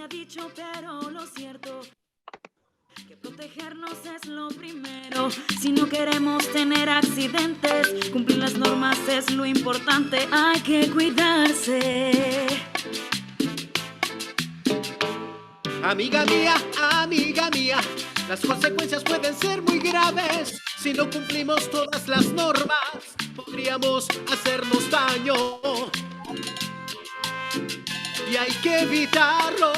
ha dicho, pero lo cierto que protegernos es lo primero. Si no queremos tener accidentes, cumplir las normas es lo importante. Hay que cuidarse. Amiga mía, las consecuencias pueden ser muy graves. Si no cumplimos todas las normas, podríamos hacernos daño. Y hay que evitarlo.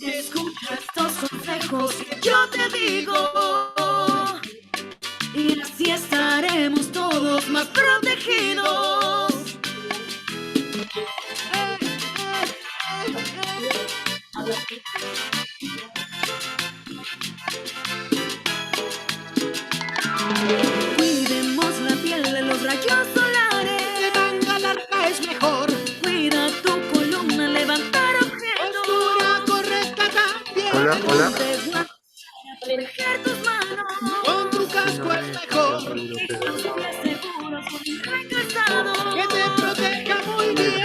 Escucha estos consejos que yo te digo, y así estaremos todos más protegidos. Cuidemos la piel de los rayos solares. De manga larga es mejor. Cuida tu columna, levantar objetos. Postura correcta también. Hola, hola. Proteger tus manos. Con tu casco es mejor. Y tus pies seguros con un buen calzado. Que te proteja muy bien.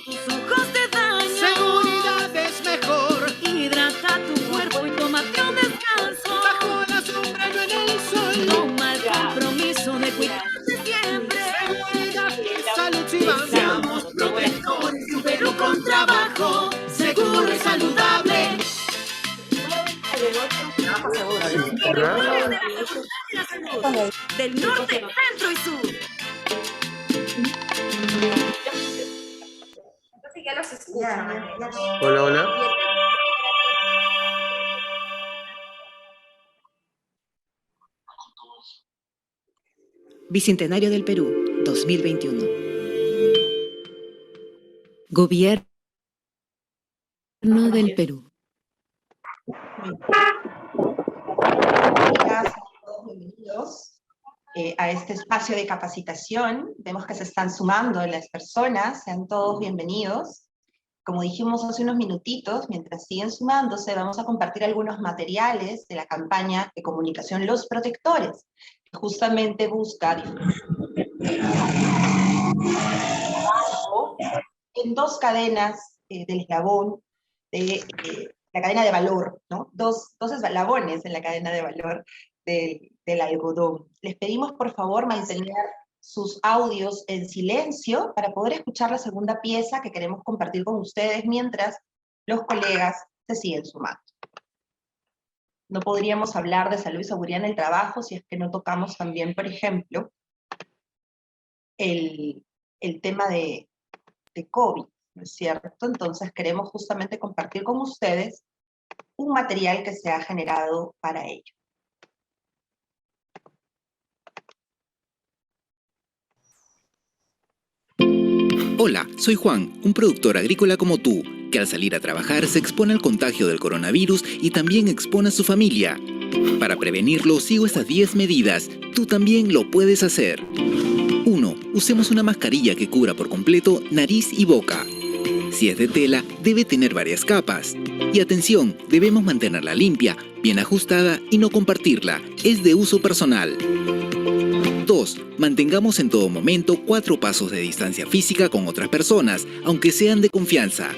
Tus ojos te dañan. Seguridad es mejor. Hidrata tu cuerpo y tómate un descanso. Bajo la sombra, no en el sol. Toma el compromiso de cuidarte siempre. Seguridad y salud si vamos. Seamos protectores de un Perú con trabajo seguro y saludable. Del norte, centro y sur. Entonces ya los escuchan. Hola, hola. Bicentenario del Perú, 2021. Gobierno del Perú. Amigas, todos bienvenidos a este espacio de capacitación. Vemos que se están sumando las personas, sean todos bienvenidos. Como dijimos hace unos minutitos, mientras siguen sumándose, vamos a compartir algunos materiales de la campaña de comunicación Los Protectores, que justamente busca en dos cadenas del eslabón de la cadena de valor, ¿no? Dos eslabones en la cadena de valor del algodón. Les pedimos por favor mantener sus audios en silencio para poder escuchar la segunda pieza que queremos compartir con ustedes mientras los colegas se siguen sumando. No podríamos hablar de salud y seguridad en el trabajo si es que no tocamos también, por ejemplo, el tema de COVID, ¿no es cierto? Entonces queremos justamente compartir con ustedes un material que se ha generado para ello. Hola, soy Juan, un productor agrícola como tú, que al salir a trabajar se expone al contagio del coronavirus y también expone a su familia. Para prevenirlo, sigo estas 10 medidas. Tú también lo puedes hacer. 1. Usemos una mascarilla que cubra por completo nariz y boca. Si es de tela, debe tener varias capas. Y atención, debemos mantenerla limpia, bien ajustada y no compartirla. Es de uso personal. 2. Mantengamos en todo momento 4 pasos de distancia física con otras personas, aunque sean de confianza.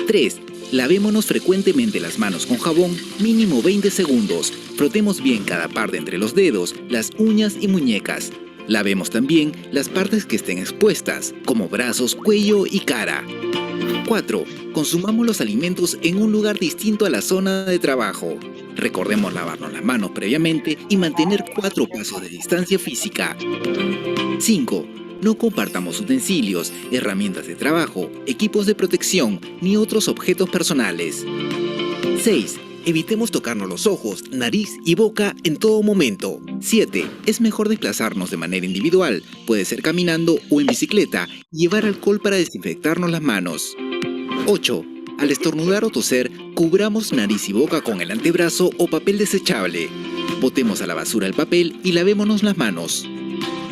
3. Lavémonos frecuentemente las manos con jabón, mínimo 20 segundos. Frotemos bien cada parte entre los dedos, las uñas y muñecas. Lavemos también las partes que estén expuestas, como brazos, cuello y cara. 4. Consumamos los alimentos en un lugar distinto a la zona de trabajo. Recordemos lavarnos las manos previamente y mantener 4 pasos de distancia física. 5. No compartamos utensilios, herramientas de trabajo, equipos de protección ni otros objetos personales. 6. Evitemos tocarnos los ojos, nariz y boca en todo momento. 7. Es mejor desplazarnos de manera individual, puede ser caminando o en bicicleta, y llevar alcohol para desinfectarnos las manos. 8. Al estornudar o toser, cubramos nariz y boca con el antebrazo o papel desechable. Botemos a la basura el papel y lavémonos las manos.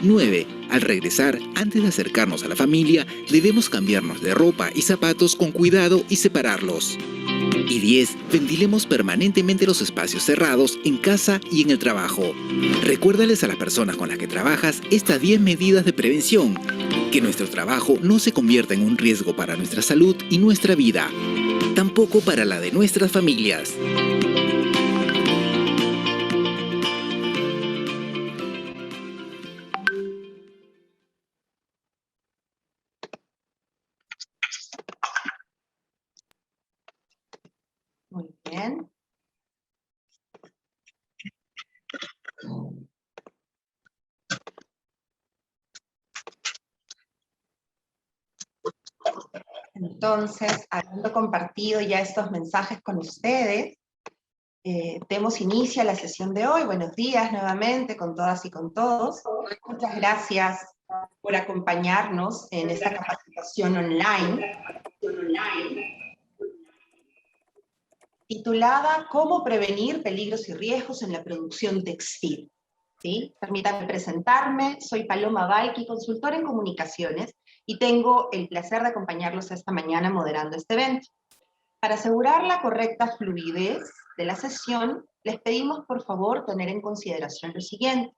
9. Al regresar, antes de acercarnos a la familia, debemos cambiarnos de ropa y zapatos con cuidado y separarlos. Y 10. Ventilemos permanentemente los espacios cerrados en casa y en el trabajo. Recuérdales a las personas con las que trabajas estas 10 medidas de prevención. Que nuestro trabajo no se convierta en un riesgo para nuestra salud y nuestra vida, tampoco para la de nuestras familias. Muy bien. Entonces, habiendo compartido ya estos mensajes con ustedes, demos inicio a la sesión de hoy. Buenos días nuevamente con todas y con todos. Muchas gracias por acompañarnos en esta capacitación online titulada ¿Cómo prevenir peligros y riesgos en la producción textil? ¿Sí? Permítanme presentarme, soy Paloma Balqui, consultora en comunicaciones, y tengo el placer de acompañarlos esta mañana moderando este evento. Para asegurar la correcta fluidez de la sesión, les pedimos por favor tener en consideración lo siguiente.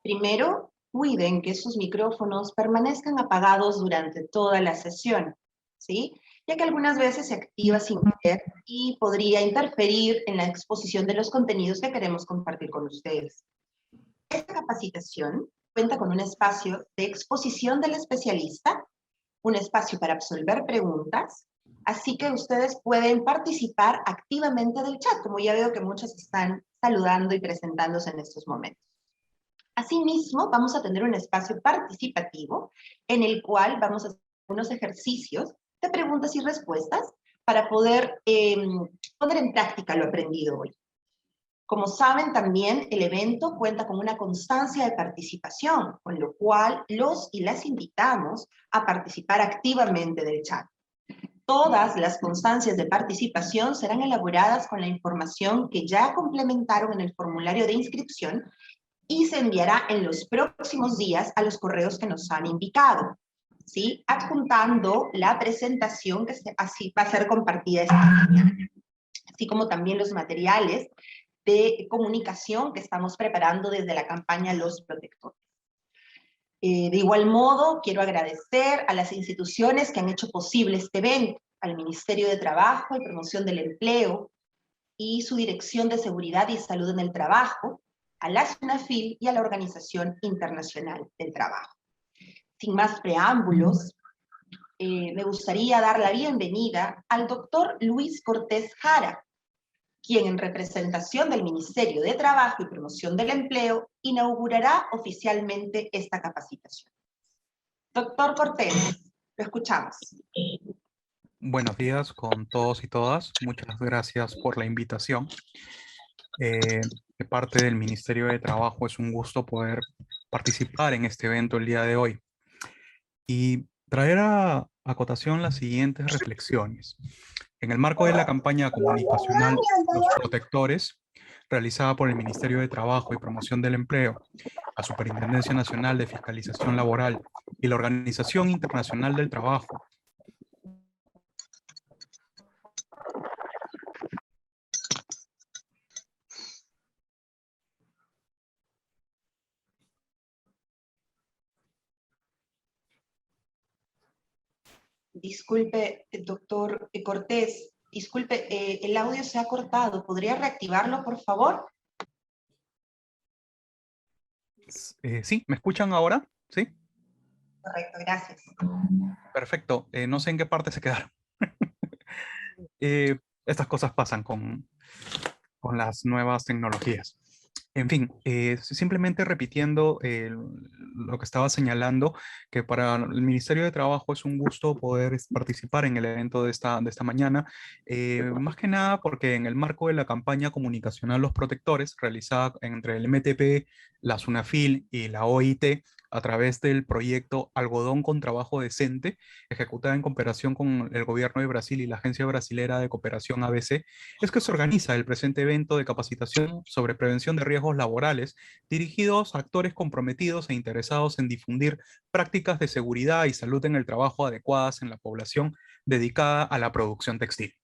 Primero, cuiden que sus micrófonos permanezcan apagados durante toda la sesión, ¿sí? Ya que algunas veces se activa sin querer y podría interferir en la exposición de los contenidos que queremos compartir con ustedes. Esta capacitación cuenta con un espacio de exposición del especialista, un espacio para absolver preguntas, así que ustedes pueden participar activamente del chat, como ya veo que muchos están saludando y presentándose en estos momentos. Asimismo, vamos a tener un espacio participativo en el cual vamos a hacer unos ejercicios de preguntas y respuestas para poder poner en práctica lo aprendido hoy. Como saben también, el evento cuenta con una constancia de participación, con lo cual los y las invitamos a participar activamente del chat. Todas las constancias de participación serán elaboradas con la información que ya complementaron en el formulario de inscripción y se enviará en los próximos días a los correos que nos han indicado, ¿sí? Adjuntando la presentación que así va a ser compartida esta mañana, así como también los materiales de comunicación que estamos preparando desde la campaña Los Protectores. De igual modo, quiero agradecer a las instituciones que han hecho posible este evento, al Ministerio de Trabajo y Promoción del Empleo y su Dirección de Seguridad y Salud en el Trabajo, a la SUNAFIL y a la Organización Internacional del Trabajo. Sin más preámbulos, me gustaría dar la bienvenida al doctor Luis Cortés Jara, quien en representación del Ministerio de Trabajo y Promoción del Empleo inaugurará oficialmente esta capacitación. Doctor Cortés, lo escuchamos. Buenos días con todos y todas. Muchas gracias por la invitación. De parte del Ministerio de Trabajo es un gusto poder participar en este evento el día de hoy y traer a acotación las siguientes reflexiones. En el marco de la campaña comunicacional Los Protectores, realizada por el Ministerio de Trabajo y Promoción del Empleo, la Superintendencia Nacional de Fiscalización Laboral y la Organización Internacional del Trabajo, Disculpe, doctor Cortés, disculpe, el audio se ha cortado. ¿Podría reactivarlo, por favor? Sí, ¿me escuchan ahora? ¿Sí? Correcto, gracias. Perfecto. No sé en qué parte se quedaron. Estas cosas pasan con las nuevas tecnologías. En fin, simplemente repitiendo lo que estaba señalando, que para el Ministerio de Trabajo es un gusto poder participar en el evento de esta mañana, más que nada porque en el marco de la campaña comunicacional Los Protectores, realizada entre el MTP, la SUNAFIL y la OIT, a través del proyecto Algodón con Trabajo Decente, ejecutada en cooperación con el Gobierno de Brasil y la Agencia Brasilera de Cooperación ABC, es que se organiza el presente evento de capacitación sobre prevención de riesgos laborales, dirigidos a actores comprometidos e interesados en difundir prácticas de seguridad y salud en el trabajo adecuadas en la población dedicada a la producción textil.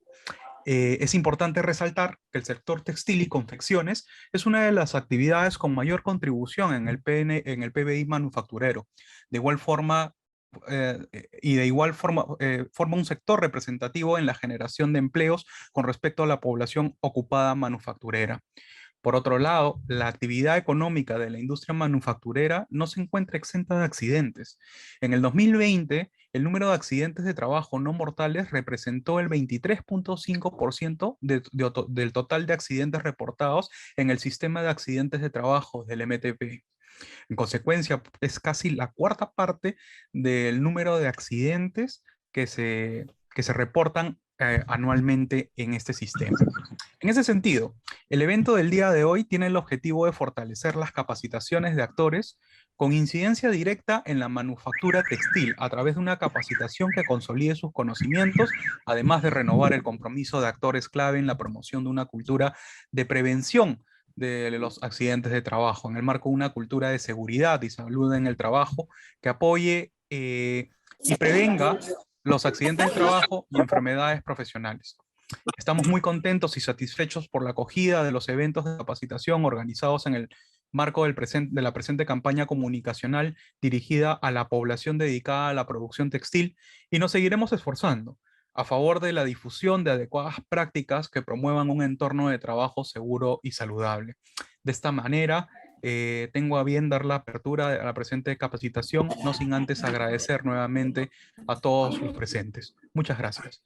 Es importante resaltar que el sector textil y confecciones es una de las actividades con mayor contribución en el PBI manufacturero. De igual forma, y de igual forma forma un sector representativo en la generación de empleos con respecto a la población ocupada manufacturera. Por otro lado, la actividad económica de la industria manufacturera no se encuentra exenta de accidentes. En el 2020, el número de accidentes de trabajo no mortales representó el 23.5% del total de accidentes reportados en el sistema de accidentes de trabajo del MTP. En consecuencia, es casi la cuarta parte del número de accidentes que se reportan anualmente en este sistema. En ese sentido, el evento del día de hoy tiene el objetivo de fortalecer las capacitaciones de actores con incidencia directa en la manufactura textil a través de una capacitación que consolide sus conocimientos, además de renovar el compromiso de actores clave en la promoción de una cultura de prevención de los accidentes de trabajo, en el marco de una cultura de seguridad y salud en el trabajo que apoye y prevenga los accidentes de trabajo y enfermedades profesionales. Estamos muy contentos y satisfechos por la acogida de los eventos de capacitación organizados en el marco de la presente campaña comunicacional dirigida a la población dedicada a la producción textil, y nos seguiremos esforzando a favor de la difusión de adecuadas prácticas que promuevan un entorno de trabajo seguro y saludable. De esta manera, tengo a bien dar la apertura a la presente capacitación, no sin antes agradecer nuevamente a todos los presentes. Muchas gracias.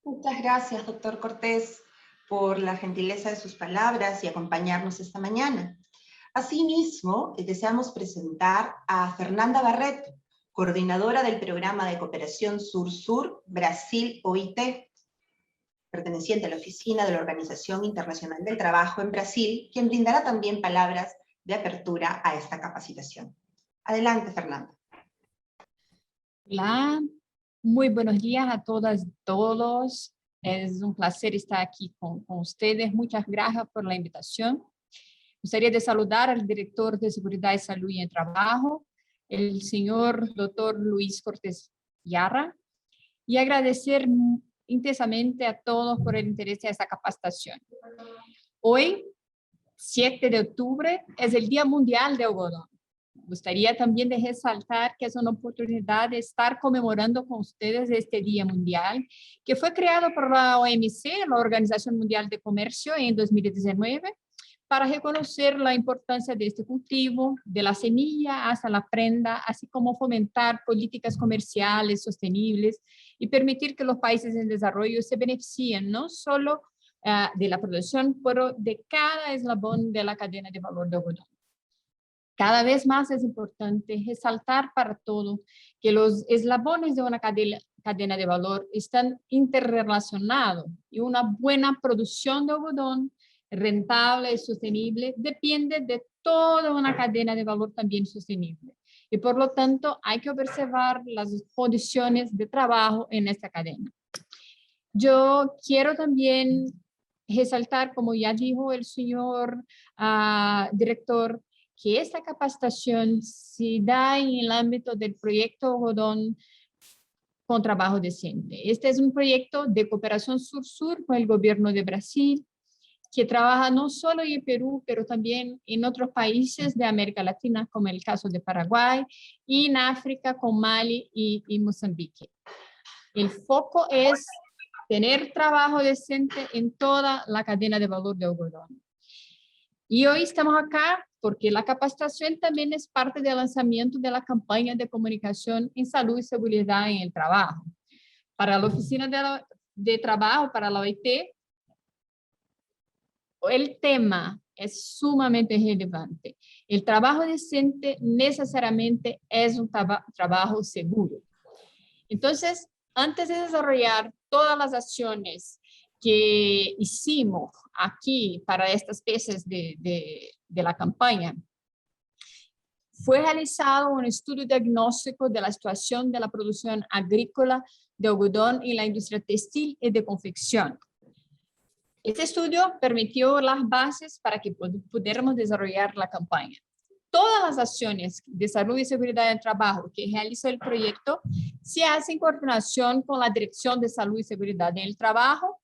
Muchas gracias, doctor Cortés, por la gentileza de sus palabras y acompañarnos esta mañana. Asimismo, deseamos presentar a Fernanda Barreto, coordinadora del Programa de Cooperación Sur-Sur Brasil OIT, perteneciente a la Oficina de la Organización Internacional del Trabajo en Brasil, quien brindará también palabras de apertura a esta capacitación. Adelante, Fernanda. Hola, muy buenos días a todas y todos. Es un placer estar aquí con ustedes. Muchas gracias por la invitación. Gustaría de saludar al director de Seguridad y Salud en el Trabajo, el señor doctor Luis Cortés Yarra, y agradecer intensamente a todos por el interés en esta capacitación. Hoy, 7 de octubre, es el Día Mundial de Algodón. Gustaría también de resaltar que es una oportunidad de estar conmemorando con ustedes este Día Mundial, que fue creado por la OMC, la Organización Mundial de Comercio, en 2019, para reconocer la importancia de este cultivo, de la semilla hasta la prenda, así como fomentar políticas comerciales sostenibles y permitir que los países en desarrollo se beneficien no solo de la producción, pero de cada eslabón de la cadena de valor de algodón. Cada vez más es importante resaltar para todo que los eslabones de una cadena de valor están interrelacionados y una buena producción de algodón rentable y sostenible depende de toda una cadena de valor también sostenible. Y por lo tanto hay que observar las condiciones de trabajo en esta cadena. Yo quiero también resaltar, como ya dijo el señor director, que esta capacitación se da en el ámbito del proyecto Algodón con Trabajo Decente. Este es un proyecto de cooperación sur-sur con el gobierno de Brasil, que trabaja no solo en Perú, pero también en otros países de América Latina, como el caso de Paraguay, y en África con Mali y Mozambique. El foco es tener trabajo decente en toda la cadena de valor de algodón. Y hoy estamos acá porque la capacitación también es parte del lanzamiento de la campaña de comunicación en salud y seguridad en el trabajo. Para la Oficina de Trabajo, para la OIT, el tema es sumamente relevante. El trabajo decente necesariamente es un trabajo seguro. Entonces, antes de desarrollar todas las acciones que hicimos aquí para estas piezas de la campaña, fue realizado un estudio diagnóstico de la situación de la producción agrícola de algodón en la industria textil y de confección. Este estudio permitió las bases para que pudiéramos desarrollar la campaña. Todas las acciones de salud y seguridad del trabajo que realiza el proyecto se hacen en coordinación con la Dirección de Salud y Seguridad del Trabajo,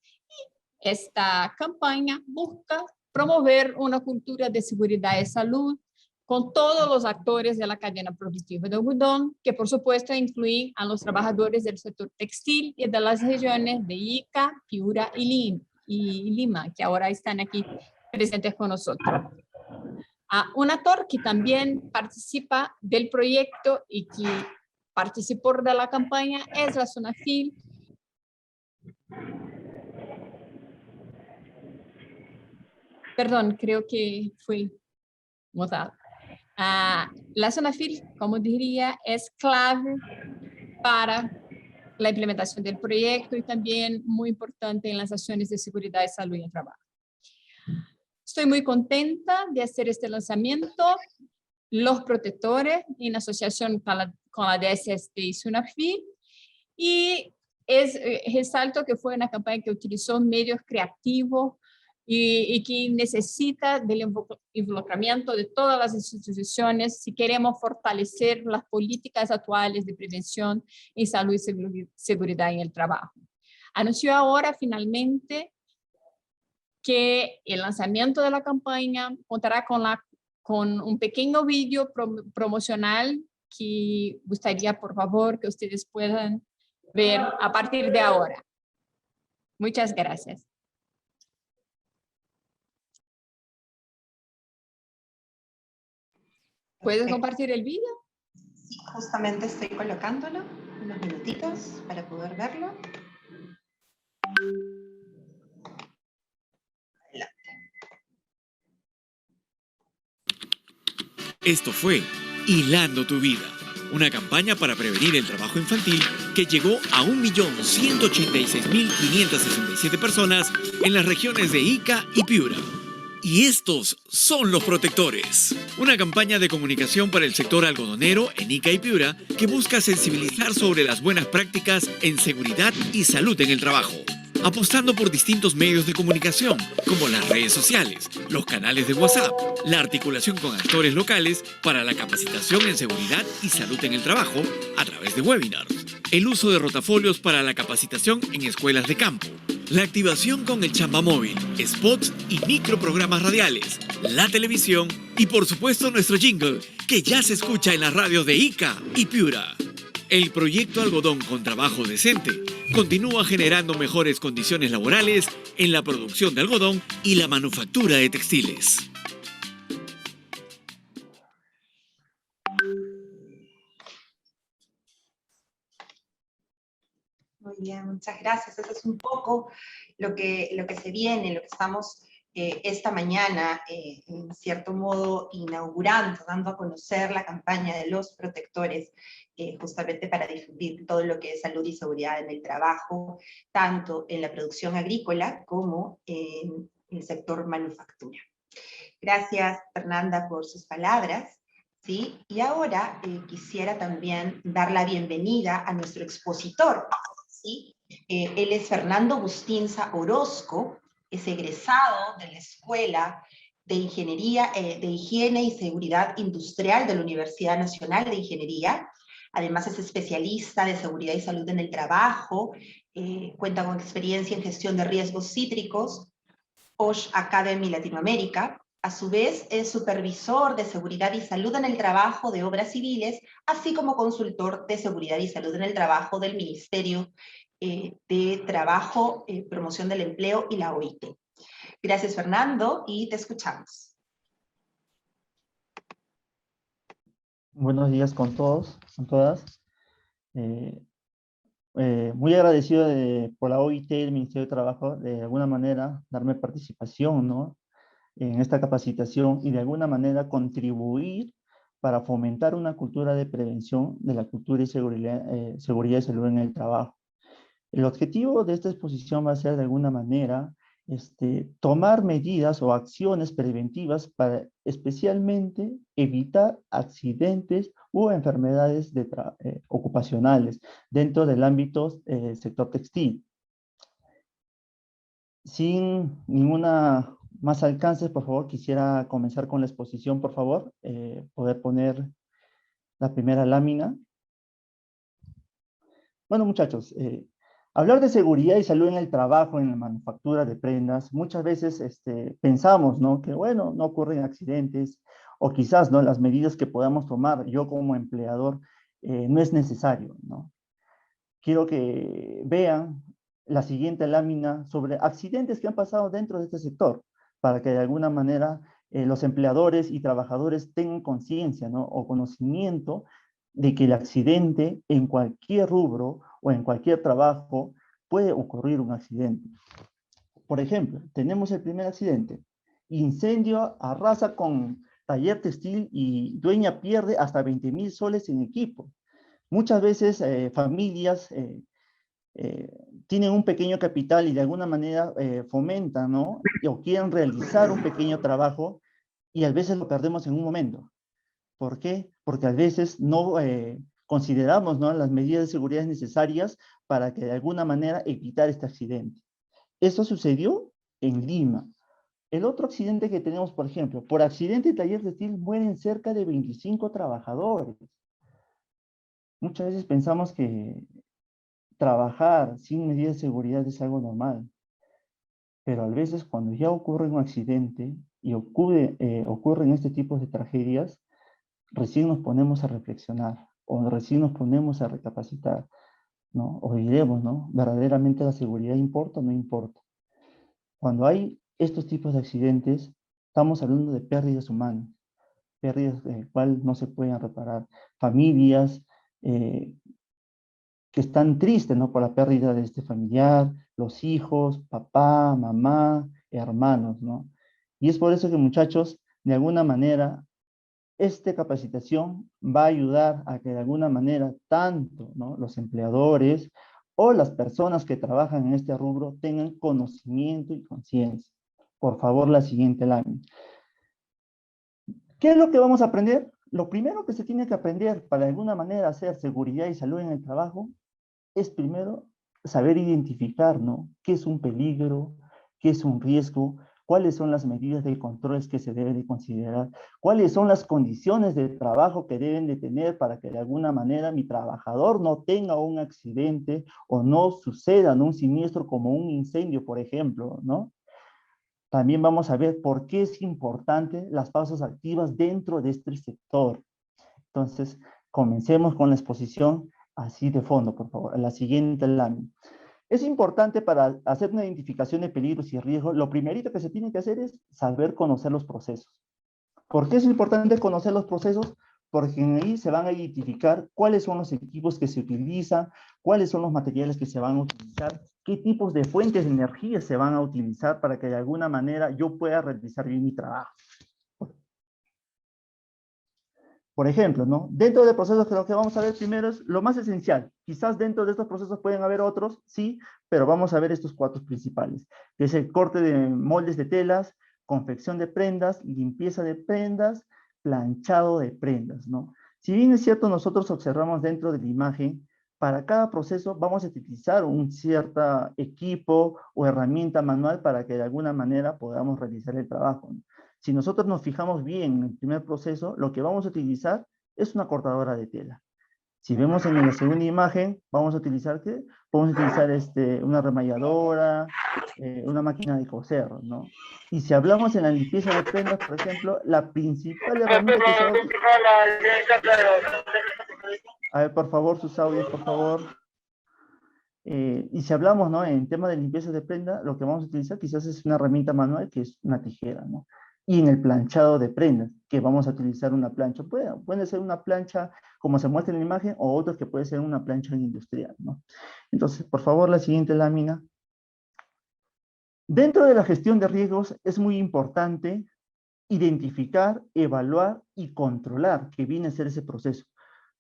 y esta campaña busca promover una cultura de seguridad y salud con todos los actores de la cadena productiva de algodón, que por supuesto incluyen a los trabajadores del sector textil y de las regiones de Ica, Piura y Lima, que ahora están aquí presentes con nosotros. Un actor que también participa del proyecto y que participó de la campaña es la Sonafil. Perdón, creo que fui mutado. La Sonafil, como diría, es clave para la implementación del proyecto y también muy importante en las acciones de seguridad y salud en el trabajo. Estoy muy contenta de hacer este lanzamiento. Los protectores en asociación con la DSST y Sonafil. Y resalto que fue una campaña que utilizó medios creativos y que necesita del involucramiento de todas las instituciones si queremos fortalecer las políticas actuales de prevención en salud y seguridad en el trabajo. Anunció ahora finalmente que el lanzamiento de la campaña contará con un pequeño vídeo promocional que gustaría, por favor, que ustedes puedan ver a partir de ahora. Muchas gracias. ¿Puedes compartir el vídeo? Sí, justamente estoy colocándolo, unos minutitos para poder verlo. Esto fue Hilando tu Vida, una campaña para prevenir el trabajo infantil que llegó a 1.186.567 personas en las regiones de Ica y Piura. Y estos son los protectores. Una campaña de comunicación para el sector algodonero en Ica y Piura que busca sensibilizar sobre las buenas prácticas en seguridad y salud en el trabajo, apostando por distintos medios de comunicación, como las redes sociales, los canales de WhatsApp, la articulación con actores locales para la capacitación en seguridad y salud en el trabajo a través de webinars, el uso de rotafolios para la capacitación en escuelas de campo, la activación con el Chamba Móvil, spots y microprogramas radiales, la televisión y por supuesto nuestro jingle, que ya se escucha en las radios de Ica y Piura. El proyecto Algodón con Trabajo Decente continúa generando mejores condiciones laborales en la producción de algodón y la manufactura de textiles. Muy bien, muchas gracias. Eso es un poco lo que se viene, lo que estamos esta mañana, en cierto modo, inaugurando, dando a conocer la campaña de los protectores, justamente para difundir todo lo que es salud y seguridad en el trabajo, tanto en la producción agrícola como en el sector manufactura. Gracias, Fernanda, por sus palabras. ¿Sí? Y ahora quisiera también dar la bienvenida a nuestro expositor. ¿Sí? Él es Fernando Bustinza Orozco, es egresado de la Escuela de Ingeniería, de Higiene y Seguridad Industrial de la Universidad Nacional de Ingeniería. Además es especialista de seguridad y salud en el trabajo, cuenta con experiencia en gestión de riesgos cítricos, OSH Academy Latinoamérica. A su vez es supervisor de seguridad y salud en el trabajo de obras civiles, así como consultor de seguridad y salud en el trabajo del Ministerio de Trabajo, Promoción del Empleo y la OIT. Gracias, Fernando, y te escuchamos. Buenos días con todos, con todas. Muy agradecido por la OIT y el Ministerio de Trabajo, de alguna manera, darme participación, ¿no?, en esta capacitación y de alguna manera contribuir para fomentar una cultura de prevención de la cultura y seguridad y salud en el trabajo. El objetivo de esta exposición va a ser de alguna manera tomar medidas o acciones preventivas para especialmente evitar accidentes u enfermedades ocupacionales dentro del ámbito sector textil. Sin ninguna más alcances, por favor, quisiera comenzar con la exposición, por favor. Poder poner la primera lámina. Bueno, muchachos, hablar de seguridad y salud en el trabajo, en la manufactura de prendas, muchas veces pensamos, ¿no?, que, bueno, no ocurren accidentes o quizás, ¿no?, las medidas que podamos tomar yo como empleador no es necesario, ¿no? Quiero que vean la siguiente lámina sobre accidentes que han pasado dentro de este sector, para que de alguna manera los empleadores y trabajadores tengan conciencia, ¿no?, o conocimiento de que el accidente en cualquier rubro o en cualquier trabajo puede ocurrir un accidente. Por ejemplo, tenemos el primer accidente. Incendio arrasa con taller textil y dueña pierde hasta 20.000 soles en equipo. Muchas veces familias tienen un pequeño capital y de alguna manera fomentan, ¿no?, o quieren realizar un pequeño trabajo y a veces lo perdemos en un momento. ¿Por qué? Porque a veces no consideramos, ¿no?, las medidas de seguridad necesarias para que de alguna manera evitar este accidente. Esto sucedió en Lima. El otro accidente que tenemos, por ejemplo, por accidente de taller textil mueren cerca de 25 trabajadores. Muchas veces pensamos que trabajar sin medidas de seguridad es algo normal, pero a veces cuando ya ocurre un accidente y ocurren este tipo de tragedias, recién nos ponemos a reflexionar o recién nos ponemos a recapacitar, ¿no? O diremos, ¿no?, ¿verdaderamente la seguridad importa o no importa? Cuando hay estos tipos de accidentes, estamos hablando de pérdidas humanas, pérdidas cual no se pueden reparar. Familias que están tristes, ¿no?, por la pérdida de este familiar, los hijos, papá, mamá, hermanos, ¿no? Y es por eso que, muchachos, de alguna manera, esta capacitación va a ayudar a que de alguna manera tanto, ¿no?, los empleadores o las personas que trabajan en este rubro tengan conocimiento y conciencia. Por favor, la siguiente lámina. ¿Qué es lo que vamos a aprender? Lo primero que se tiene que aprender para de alguna manera hacer seguridad y salud en el trabajo es primero saber identificar, ¿no?, qué es un peligro, qué es un riesgo, cuáles son las medidas de controles que se deben de considerar, cuáles son las condiciones de trabajo que deben de tener para que de alguna manera mi trabajador no tenga un accidente o no suceda, ¿no?, un siniestro como un incendio, por ejemplo, ¿no? También vamos a ver por qué es importante las pausas activas dentro de este sector. Entonces, comencemos con la exposición así de fondo, por favor, en la siguiente lámina. Es importante para hacer una identificación de peligros y riesgos, lo primerito que se tiene que hacer es saber conocer los procesos. ¿Por qué es importante conocer los procesos? Porque en ahí se van a identificar cuáles son los equipos que se utilizan, cuáles son los materiales que se van a utilizar, qué tipos de fuentes de energía se van a utilizar para que de alguna manera yo pueda realizar bien mi trabajo. Por ejemplo, ¿no?, dentro de procesos que lo que vamos a ver primero es lo más esencial. Quizás dentro de estos procesos pueden haber otros, sí, pero vamos a ver estos cuatro principales, que es el corte de moldes de telas, confección de prendas, limpieza de prendas, planchado de prendas, ¿no? Si bien es cierto, nosotros observamos dentro de la imagen, para cada proceso vamos a utilizar un cierto equipo o herramienta manual para que de alguna manera podamos realizar el trabajo, ¿no? Si nosotros nos fijamos bien en el primer proceso, lo que vamos a utilizar es una cortadora de tela. Si vemos en la segunda imagen, vamos a utilizar, ¿qué? Vamos a utilizar una remalladora, una máquina de coser, ¿no? Y si hablamos en la limpieza de prendas, por ejemplo, la principal herramienta que se va a utilizar... A ver, por favor, sus audios, por favor. Y si hablamos, ¿no?, en tema de limpieza de prenda, lo que vamos a utilizar quizás es una herramienta manual, que es una tijera, ¿no? Y en el planchado de prendas, que vamos a utilizar una plancha. Puede ser una plancha como se muestra en la imagen, o otros que puede ser una plancha industrial, ¿no? Entonces, por favor, la siguiente lámina. Dentro de la gestión de riesgos es muy importante identificar, evaluar y controlar, que viene a ser ese proceso.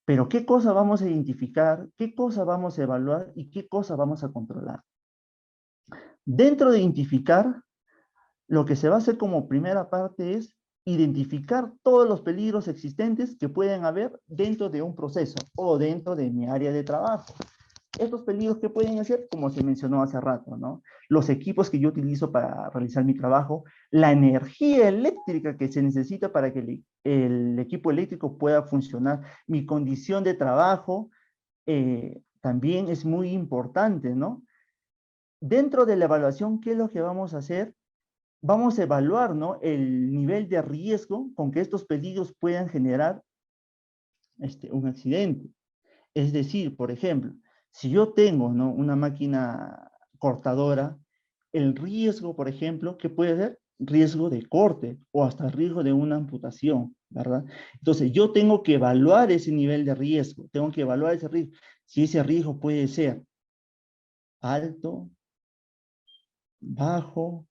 Pero ¿qué cosa vamos a identificar? ¿Qué cosa vamos a evaluar? ¿Y qué cosa vamos a controlar? Dentro de identificar, lo que se va a hacer como primera parte es identificar todos los peligros existentes que pueden haber dentro de un proceso o dentro de mi área de trabajo. Estos peligros que pueden ser, como se mencionó hace rato, ¿no? Los equipos que yo utilizo para realizar mi trabajo, la energía eléctrica que se necesita para que el equipo eléctrico pueda funcionar, mi condición de trabajo, también es muy importante, ¿no? Dentro de la evaluación, ¿qué es lo que vamos a hacer? vamos a evaluar, ¿no?, el nivel de riesgo con que estos peligros puedan generar un accidente. Es decir, por ejemplo, si yo tengo, ¿no?, una máquina cortadora, el riesgo, por ejemplo, que puede ser riesgo de corte o hasta riesgo de una amputación, ¿verdad? Entonces, yo tengo que evaluar ese nivel de riesgo, tengo que evaluar ese riesgo, si ese riesgo puede ser alto, bajo,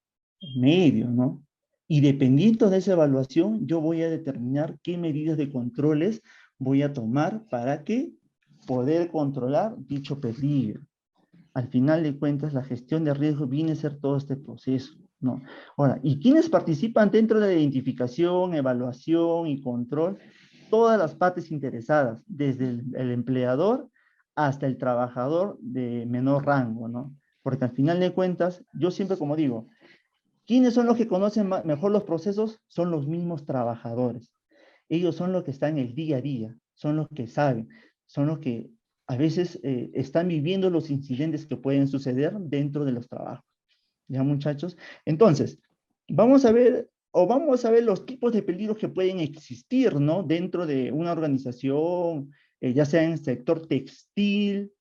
medio, ¿no? Y dependiendo de esa evaluación, yo voy a determinar qué medidas de controles voy a tomar para que poder controlar dicho peligro. Al final de cuentas, la gestión de riesgo viene a ser todo este proceso, ¿no? Ahora, ¿y quiénes participan dentro de la identificación, evaluación y control? Todas las partes interesadas, desde el empleador hasta el trabajador de menor rango, ¿no? Porque al final de cuentas, yo siempre como digo, ¿quiénes son los que conocen mejor los procesos? Son los mismos trabajadores. Ellos son los que están el día a día, son los que saben, son los que a veces están viviendo los incidentes que pueden suceder dentro de los trabajos. ¿Ya, muchachos? Entonces, vamos a ver los tipos de peligros que pueden existir, ¿no?, dentro de una organización, ya sea en el sector textil,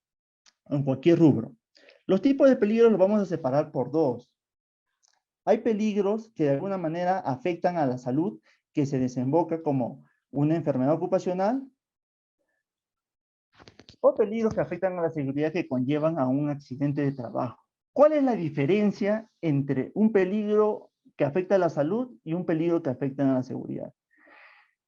o en cualquier rubro. Los tipos de peligros los vamos a separar por dos. Hay peligros que de alguna manera afectan a la salud, que se desemboca como una enfermedad ocupacional, o peligros que afectan a la seguridad que conllevan a un accidente de trabajo. ¿Cuál es la diferencia entre un peligro que afecta a la salud y un peligro que afecta a la seguridad?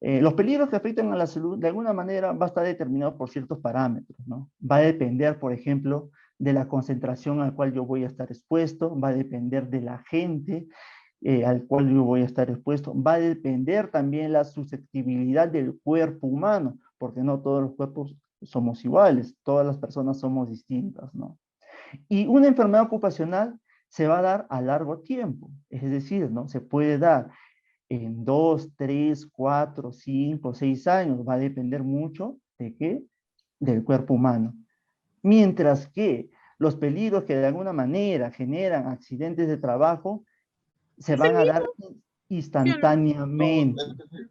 Los peligros que afectan a la salud, de alguna manera, va a estar determinado por ciertos parámetros, ¿no? Va a depender, por ejemplo, de la concentración al cual yo voy a estar expuesto, va a depender del agente al cual yo voy a estar expuesto, va a depender también la susceptibilidad del cuerpo humano, porque no todos los cuerpos somos iguales, todas las personas somos distintas, ¿no? Y una enfermedad ocupacional se va a dar a largo tiempo, es decir, ¿no?, se puede dar en 2, 3, 4, 5, 6 años, va a depender mucho ¿de qué? Del cuerpo humano. Mientras que los peligros que de alguna manera generan accidentes de trabajo se van a dar instantáneamente,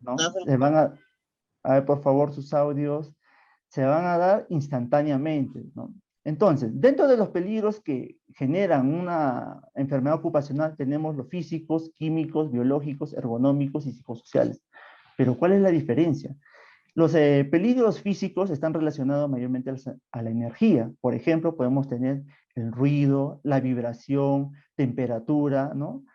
¿no? Se van a ver, por favor, sus audios, se van a dar instantáneamente, ¿no? Entonces, dentro de los peligros que generan una enfermedad ocupacional, tenemos los físicos, químicos, biológicos, ergonómicos y psicosociales. Pero, ¿cuál es la diferencia? Los peligros físicos están relacionados mayormente a la energía. Por ejemplo, podemos tener el ruido, la vibración, temperatura, ¿no?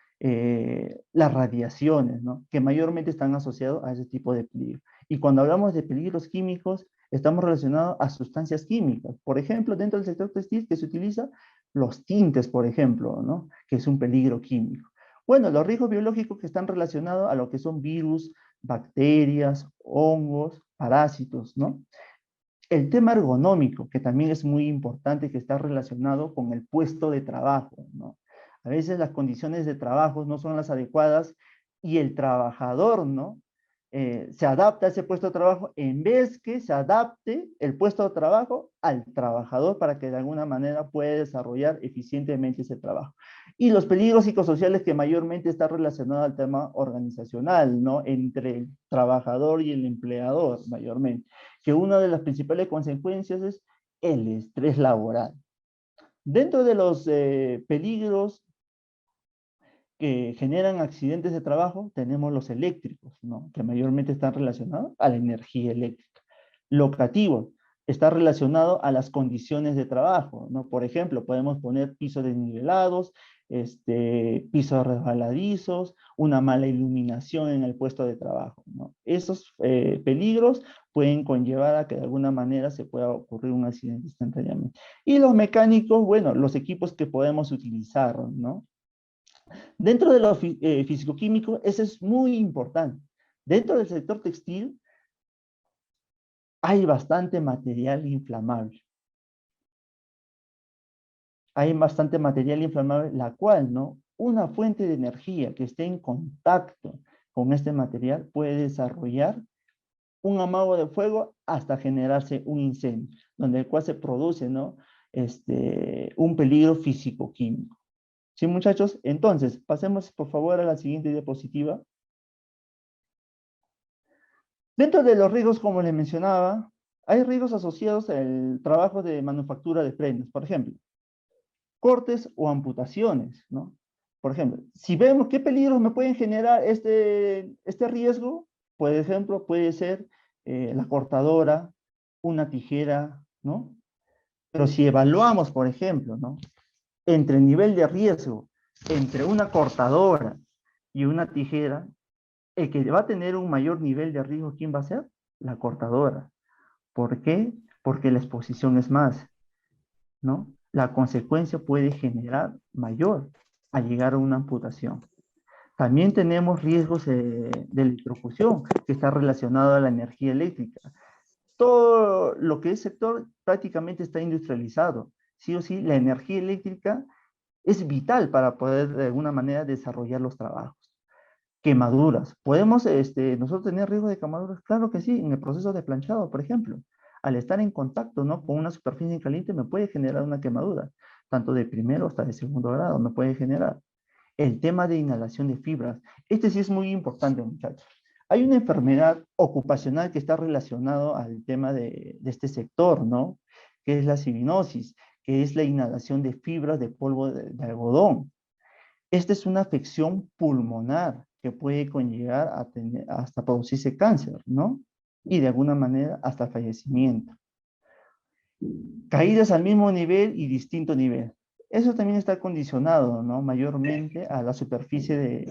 Las radiaciones, ¿no?, que mayormente están asociados a ese tipo de peligro. Y cuando hablamos de peligros químicos, estamos relacionados a sustancias químicas. Por ejemplo, dentro del sector textil que se utiliza los tintes, por ejemplo, ¿no?, que es un peligro químico. Bueno, los riesgos biológicos que están relacionados a lo que son virus, bacterias, hongos, parásitos, ¿no? El tema ergonómico, que también es muy importante, que está relacionado con el puesto de trabajo, ¿no? A veces las condiciones de trabajo no son las adecuadas y el trabajador, ¿no?, se adapta a ese puesto de trabajo en vez que se adapte el puesto de trabajo al trabajador para que de alguna manera pueda desarrollar eficientemente ese trabajo. Y los peligros psicosociales que mayormente están relacionados al tema organizacional, ¿no?, entre el trabajador y el empleador mayormente, que una de las principales consecuencias es el estrés laboral. Dentro de los peligros que generan accidentes de trabajo, tenemos los eléctricos, ¿no?, que mayormente están relacionados a la energía eléctrica. Locativo, está relacionado a las condiciones de trabajo, ¿no? Por ejemplo, podemos poner pisos desnivelados, pisos resbaladizos, una mala iluminación en el puesto de trabajo, ¿no? Esos peligros pueden conllevar a que de alguna manera se pueda ocurrir un accidente instantáneamente. Y los mecánicos, bueno, los equipos que podemos utilizar, ¿no? Dentro de lo físico-químico, eso es muy importante. Dentro del sector textil, hay bastante material inflamable. Hay bastante material inflamable, la cual, ¿no?, una fuente de energía que esté en contacto con este material puede desarrollar un amago de fuego hasta generarse un incendio, donde el cual se produce, ¿no?, un peligro físico-químico. ¿Sí, muchachos? Entonces, pasemos por favor a la siguiente diapositiva. Dentro de los riesgos, como les mencionaba, hay riesgos asociados al trabajo de manufactura de prendas, por ejemplo, cortes o amputaciones, ¿no? Por ejemplo, si vemos qué peligros me pueden generar este riesgo, por ejemplo, puede ser la cortadora, una tijera, ¿no? Pero si evaluamos, por ejemplo, ¿no? Entre el nivel de riesgo entre una cortadora y una tijera, el que va a tener un mayor nivel de riesgo, ¿quién va a ser? La cortadora. ¿Por qué? Porque la exposición es más, ¿no? La consecuencia puede generar mayor al llegar a una amputación. También tenemos riesgos de electrocución, que está relacionado a la energía eléctrica. Todo lo que es sector prácticamente está industrializado. Sí o sí, la energía eléctrica es vital para poder de alguna manera desarrollar los trabajos. Quemaduras. ¿Podemos nosotros tener riesgo de quemaduras? Claro que sí, en el proceso de planchado, por ejemplo. Al estar en contacto, ¿no?, con una superficie caliente me puede generar una quemadura, tanto de primero hasta de segundo grado me puede generar. El tema de inhalación de fibras. Este sí es muy importante, muchachos. Hay una enfermedad ocupacional que está relacionado al tema de este sector, ¿no? Que es la sibinosis, que es la inhalación de fibras de polvo de algodón. Esta es una afección pulmonar que puede conllevar a tener, hasta producirse cáncer, ¿no? Y de alguna manera hasta fallecimiento. Caídas al mismo nivel y distinto nivel. Eso también está condicionado, ¿no?, mayormente a la superficie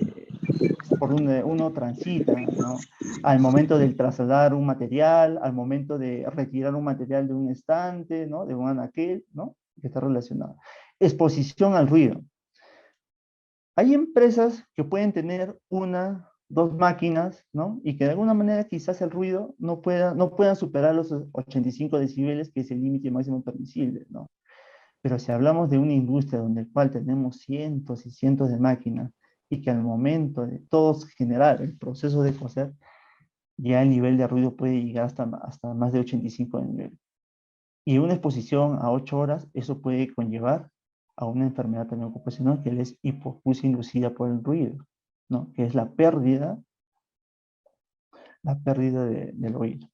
por donde uno transita, ¿no? Al momento de trasladar un material, al momento de retirar un material de un estante, ¿no?, de un anaquel, ¿no?, que está relacionado. Exposición al ruido. Hay empresas que pueden tener una, dos máquinas, ¿no?, y que de alguna manera quizás el ruido no puedan superar los 85 decibeles, que es el límite máximo permisible, ¿no? Pero si hablamos de una industria donde el cual tenemos cientos y cientos de máquinas y que al momento de todos generar el proceso de coser, ya el nivel de ruido puede llegar hasta más de 85 de nivel. Y una exposición a 8 horas, eso puede conllevar a una enfermedad también ocupacional, que es hipoacusia inducida por el ruido, ¿no?, que es la pérdida del oído.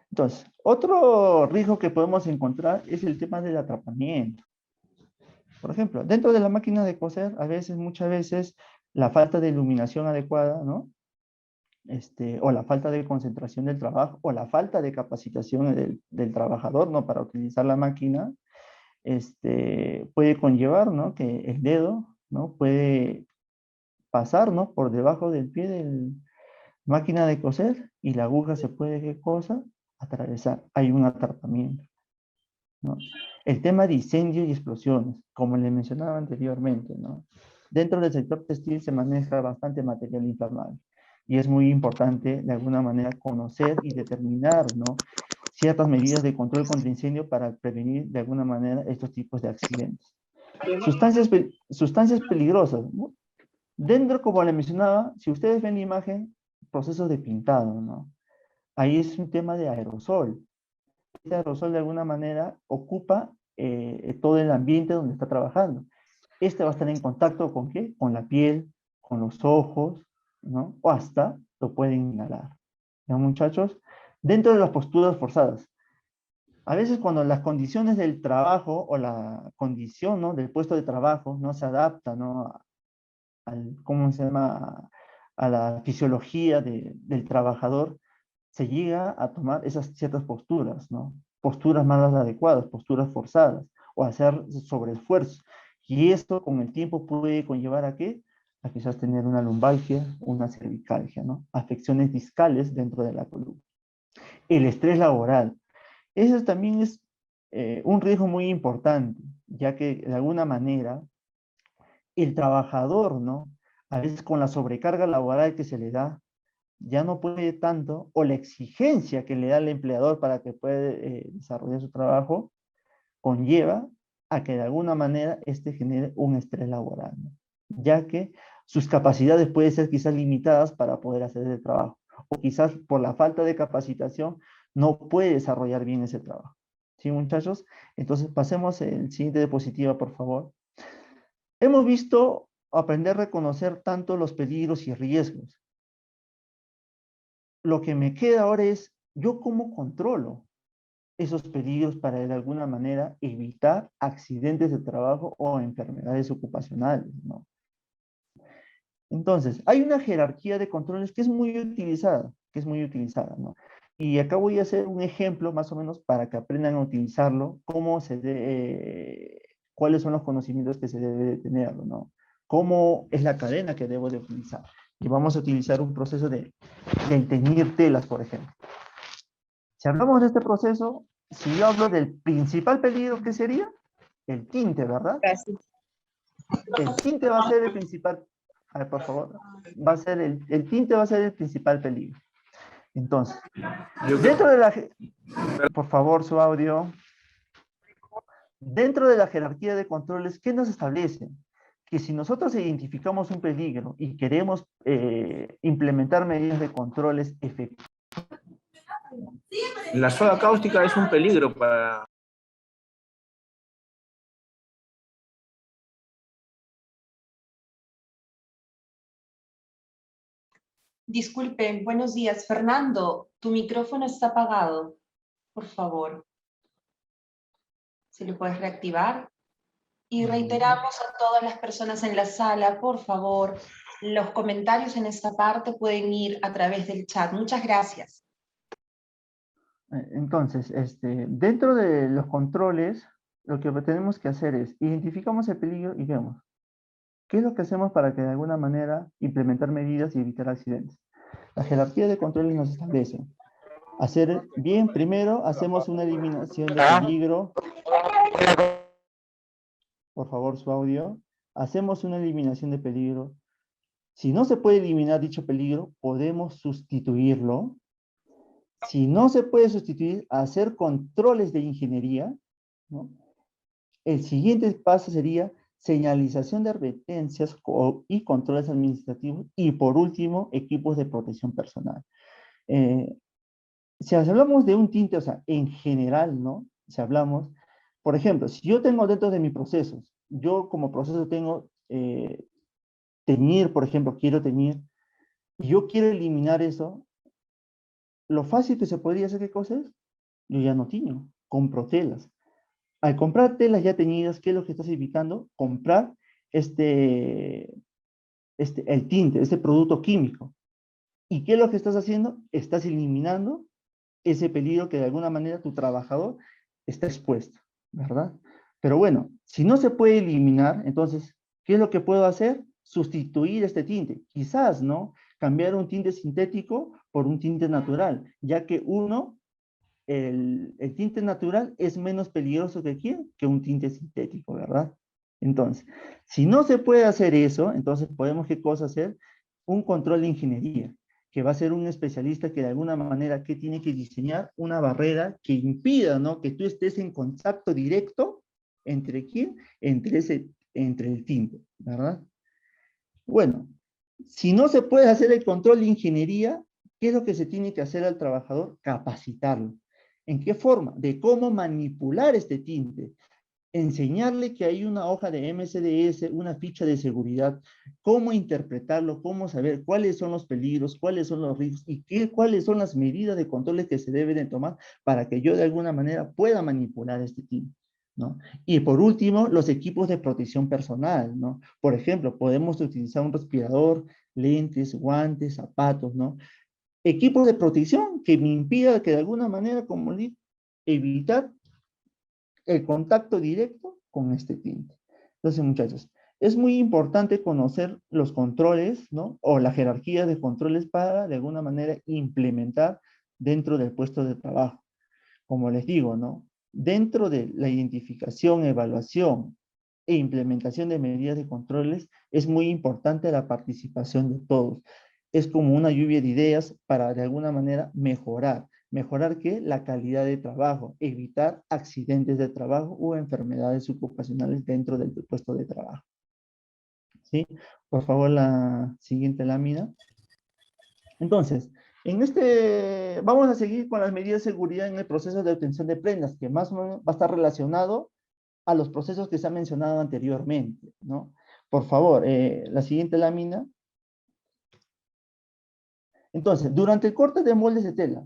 Entonces, otro riesgo que podemos encontrar es el tema del atrapamiento. Por ejemplo, dentro de la máquina de coser, muchas veces, la falta de iluminación adecuada, ¿no?, o la falta de concentración del trabajo, o la falta de capacitación del trabajador, ¿no?, para utilizar la máquina, puede conllevar, ¿no?, que el dedo, ¿no?, puede pasar, ¿no?, por debajo del pie de la máquina de coser y la aguja se puede, ¿qué cosa?, atravesar. Hay un atrapamiento, ¿no? El tema de incendios y explosiones, como les mencionaba anteriormente, ¿no? Dentro del sector textil se maneja bastante material inflamable y es muy importante de alguna manera conocer y determinar, ¿no?, ciertas medidas de control contra incendio para prevenir de alguna manera estos tipos de accidentes. Sustancias peligrosas, ¿no? Dentro, como les mencionaba, si ustedes ven la imagen, procesos de pintado, ¿no? Ahí es un tema de aerosol. Este aerosol de alguna manera ocupa todo el ambiente donde está trabajando. Este va a estar en contacto ¿con qué? Con la piel, con los ojos, ¿no? O hasta lo pueden inhalar. ¿Ya, muchachos? Dentro de las posturas forzadas. A veces cuando las condiciones del trabajo o la condición, ¿no?, del puesto de trabajo no se adapta, ¿no?, ¿cómo se llama?, a la fisiología del trabajador, se llega a tomar esas ciertas posturas, ¿no? Posturas más adecuadas, posturas forzadas, o hacer sobreesfuerzo. Y esto con el tiempo puede conllevar ¿a qué? A quizás tener una lumbalgia, una cervicalgia, ¿no? Afecciones discales dentro de la columna. El estrés laboral. Eso también es un riesgo muy importante, ya que de alguna manera el trabajador, ¿no?, a veces con la sobrecarga laboral que se le da, ya no puede tanto, o la exigencia que le da el empleador para que pueda desarrollar su trabajo, conlleva a que de alguna manera genere un estrés laboral, ¿no?, ya que sus capacidades pueden ser quizás limitadas para poder hacer el trabajo, o quizás por la falta de capacitación no puede desarrollar bien ese trabajo. ¿Sí, muchachos? Entonces pasemos el siguiente diapositiva, por favor. Hemos visto aprender a reconocer tanto los peligros y riesgos. Lo que me queda ahora es, ¿yo cómo controlo esos peligros para de alguna manera evitar accidentes de trabajo o enfermedades ocupacionales, ¿no? Entonces, hay una jerarquía de controles que es muy utilizada, ¿no? Y acá voy a hacer un ejemplo más o menos para que aprendan a utilizarlo, cuáles son los conocimientos que se debe de tener, ¿no? Cómo es la cadena que debo de utilizar. Y vamos a utilizar un proceso de teñir telas, por ejemplo. Si hablamos de este proceso, si yo hablo del principal peligro, ¿qué sería? El tinte, ¿verdad? Gracias. El tinte va a ser el principal, a ver, por favor, el tinte va a ser el principal peligro. Entonces, dentro de la, por favor, su audio, dentro de la jerarquía de controles, ¿qué nos establece? Que si nosotros identificamos un peligro y queremos implementar medidas de controles efectivas. La soda cáustica es un peligro para... Disculpe, buenos días. Fernando, tu micrófono está apagado. Por favor. ¿Se lo puedes reactivar? Y reiteramos a todas las personas en la sala, por favor, los comentarios en esta parte pueden ir a través del chat. Muchas gracias. Entonces, dentro de los controles, lo que tenemos que hacer es, identificamos el peligro y vemos, ¿qué es lo que hacemos para que de alguna manera implementar medidas y evitar accidentes? La jerarquía de controles nos establece, hacer bien, primero hacemos una eliminación de peligro. Por favor, su audio. Hacemos una eliminación de peligro. Si no se puede eliminar dicho peligro, podemos sustituirlo. Si no se puede sustituir, hacer controles de ingeniería, ¿no? El siguiente paso sería señalización de advertencias y controles administrativos. Y por último, equipos de protección personal. Si hablamos de un tinte, o sea, en general, ¿no? Si hablamos, por ejemplo, si yo tengo dentro de mis procesos, yo como proceso tengo teñir, por ejemplo, quiero teñir, y yo quiero eliminar eso, lo fácil que se podría hacer, ¿qué cosa es? Yo ya no tiño, compro telas. Al comprar telas ya teñidas, ¿qué es lo que estás evitando? Comprar el tinte, este producto químico. ¿Y qué es lo que estás haciendo? Estás eliminando ese peligro que de alguna manera tu trabajador está expuesto, ¿verdad? Pero bueno, si no se puede eliminar, entonces, ¿qué es lo que puedo hacer? Sustituir este tinte. Quizás, ¿no? Cambiar un tinte sintético por un tinte natural, ya que el tinte natural es menos peligroso que ¿quién? Que un tinte sintético, ¿verdad? Entonces, si no se puede hacer eso, entonces podemos, ¿qué cosa hacer? Un control de ingeniería, que va a ser un especialista que de alguna manera que tiene que diseñar una barrera que impida, ¿no? Que tú estés en contacto directo entre ¿quién? Entre el tinte, ¿verdad? Bueno, si no se puede hacer el control de ingeniería, ¿qué es lo que se tiene que hacer al trabajador? Capacitarlo. ¿En qué forma? De cómo manipular este tinte. Enseñarle que hay una hoja de MCDS, una ficha de seguridad, cómo interpretarlo, cómo saber cuáles son los peligros, cuáles son los riesgos y cuáles son las medidas de controles que se deben de tomar para que yo de alguna manera pueda manipular este tinte, ¿no? Y por último, los equipos de protección personal, ¿no? Por ejemplo, podemos utilizar un respirador, lentes, guantes, zapatos, ¿no? Equipos de protección que me impida que de alguna manera, como evitar el contacto directo con este tinte. Entonces, muchachos, es muy importante conocer los controles, ¿no? O la jerarquía de controles para, de alguna manera, implementar dentro del puesto de trabajo. Como les digo, ¿no? Dentro de la identificación, evaluación e implementación de medidas de controles, es muy importante la participación de todos. Es como una lluvia de ideas para, de alguna manera, mejorar. ¿Mejorar qué? La calidad de trabajo, evitar accidentes de trabajo o enfermedades ocupacionales dentro del puesto de trabajo. ¿Sí? Por favor, la siguiente lámina. Entonces, vamos a seguir con las medidas de seguridad en el proceso de obtención de prendas, que más o menos va a estar relacionado a los procesos que se han mencionado anteriormente, ¿no? Por favor, la siguiente lámina. Entonces, durante el corte de moldes de tela,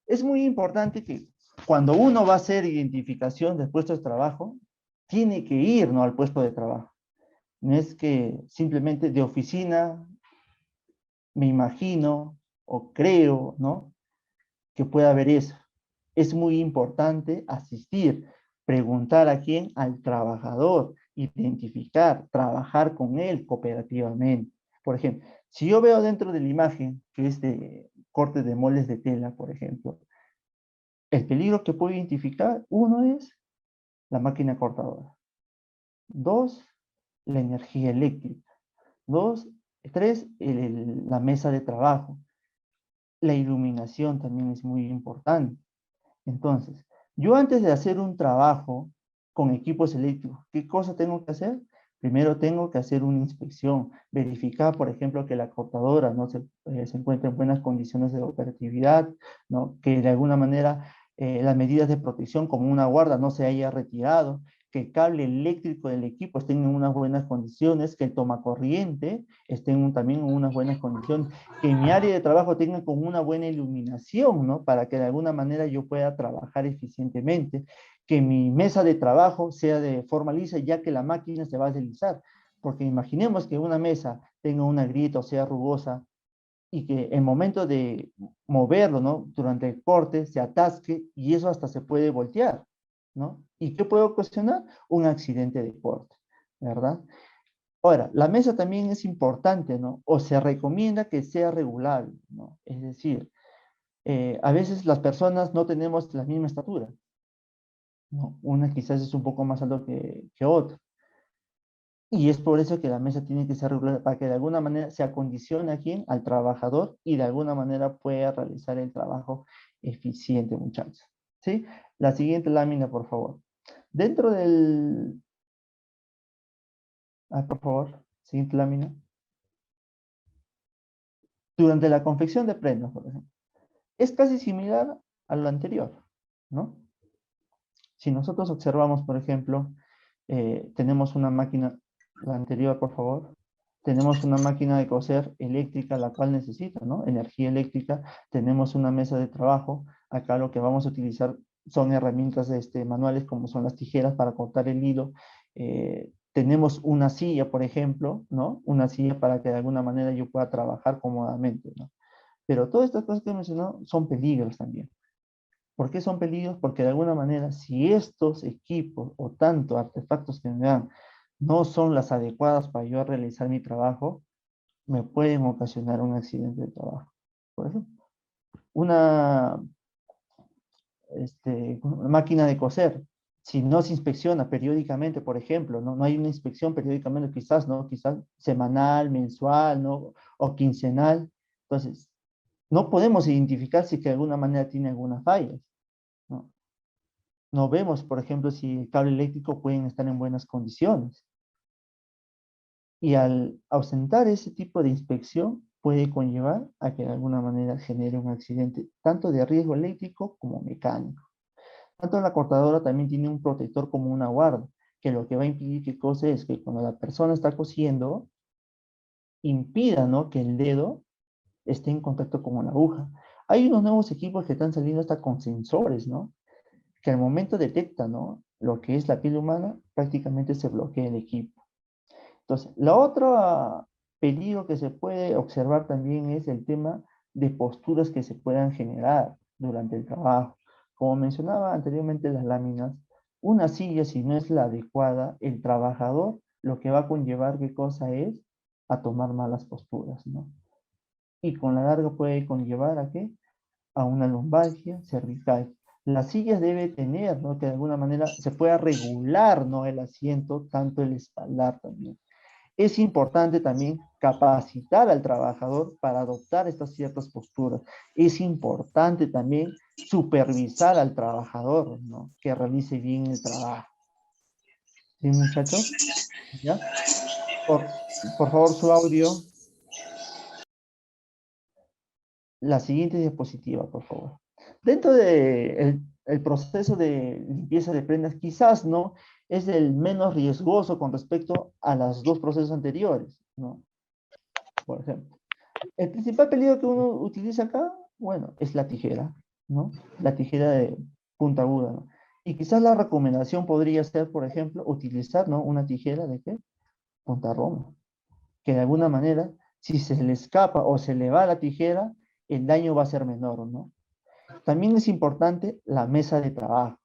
es muy importante que cuando uno va a hacer identificación de puestos de trabajo, tiene que ir, ¿no?, al puesto de trabajo. No es que simplemente de oficina me imagino o creo, ¿no?, que pueda haber eso. Es muy importante asistir, preguntar a quién, al trabajador, identificar, trabajar con él cooperativamente. Por ejemplo, si yo veo dentro de la imagen, que es de corte de moldes de tela, por ejemplo, el peligro que puedo identificar, uno es la máquina cortadora. Dos, la energía eléctrica. Tres, la mesa de trabajo. La iluminación también es muy importante. Entonces, yo antes de hacer un trabajo con equipos eléctricos, ¿qué cosa tengo que hacer? Primero tengo que hacer una inspección, verificar, por ejemplo, que la cortadora no se encuentre en buenas condiciones de operatividad, ¿no?, que de alguna manera las medidas de protección como una guarda no se haya retirado, que el cable eléctrico del equipo esté en unas buenas condiciones, que el tomacorriente esté también en unas buenas condiciones, que mi área de trabajo tenga con una buena iluminación, ¿no?, para que de alguna manera yo pueda trabajar eficientemente, que mi mesa de trabajo sea de forma lisa, ya que la máquina se va a deslizar, porque imaginemos que una mesa tenga una grieta o sea rugosa, y que el momento de moverlo, ¿no?, durante el corte se atasque y eso hasta se puede voltear, ¿no? ¿Y qué puede ocasionar? Un accidente de corte, ¿verdad? Ahora, la mesa también es importante, ¿no? O se recomienda que sea regular, ¿no? Es decir, a veces las personas no tenemos la misma estatura, ¿no? Una quizás es un poco más alto que otra. Y es por eso que la mesa tiene que ser regular, para que de alguna manera se acondicione a quién, al trabajador, y de alguna manera pueda realizar el trabajo eficiente, muchachos. ¿Sí? La siguiente lámina, por favor. Dentro del... por favor, siguiente lámina. Durante la confección de prendas, por ejemplo, es casi similar a lo anterior, ¿no? Si nosotros observamos, por ejemplo, tenemos una máquina, la anterior, por favor, tenemos una máquina de coser eléctrica, la cual necesita, ¿no?, energía eléctrica, tenemos una mesa de trabajo, acá lo que vamos a utilizar son herramientas manuales, como son las tijeras para cortar el hilo, tenemos una silla, por ejemplo, ¿no?, una silla para que de alguna manera yo pueda trabajar cómodamente, ¿no? Pero todas estas cosas que he mencionado son peligros también. ¿Por qué son peligros? Porque de alguna manera, si estos equipos o tanto artefactos que me dan no son las adecuadas para yo realizar mi trabajo, me pueden ocasionar un accidente de trabajo. Por ejemplo, una máquina de coser, si no se inspecciona periódicamente, por ejemplo, no hay una inspección periódicamente, quizás, ¿no?, quizás semanal, mensual, ¿no?, o quincenal, entonces, no podemos identificar si que de alguna manera tiene alguna falla, ¿no? No vemos, por ejemplo, si el cable eléctrico pueden estar en buenas condiciones. Y al ausentar ese tipo de inspección, puede conllevar a que de alguna manera genere un accidente, tanto de riesgo eléctrico como mecánico. Tanto la cortadora también tiene un protector como una guarda, que lo que va a impedir que cosa es que cuando la persona está cosiendo, impida, ¿no?, que el dedo esté en contacto con la aguja. Hay unos nuevos equipos que están saliendo hasta con sensores, ¿no?, que al momento detecta, ¿no?, lo que es la piel humana, prácticamente se bloquea el equipo. Entonces, la otra peligro que se puede observar también es el tema de posturas que se puedan generar durante el trabajo. Como mencionaba anteriormente las láminas, una silla, si no es la adecuada, el trabajador lo que va a conllevar, ¿qué cosa es? A tomar malas posturas, ¿no? Y con la larga puede conllevar ¿a qué? A una lumbalgia cervical. Las sillas debe tener, ¿no?, que de alguna manera se pueda regular, ¿no?, el asiento, tanto el espaldar también. Es importante también capacitar al trabajador para adoptar estas ciertas posturas. Es importante también supervisar al trabajador, ¿no?, que realice bien el trabajo. ¿Sí, muchachos? ¿Ya? Por favor, su audio. La siguiente diapositiva, por favor. Dentro del el proceso de limpieza de prendas quizás, ¿no?, es el menos riesgoso con respecto a los dos procesos anteriores, ¿no? Por ejemplo, el principal peligro que uno utiliza acá, bueno, es la tijera, ¿no? La tijera de punta aguda, ¿no? Y quizás la recomendación podría ser, por ejemplo, utilizar, ¿no?, una tijera de ¿qué? Punta roma, que de alguna manera, si se le escapa o se le va la tijera, el daño va a ser menor, ¿no? También es importante la mesa de trabajo.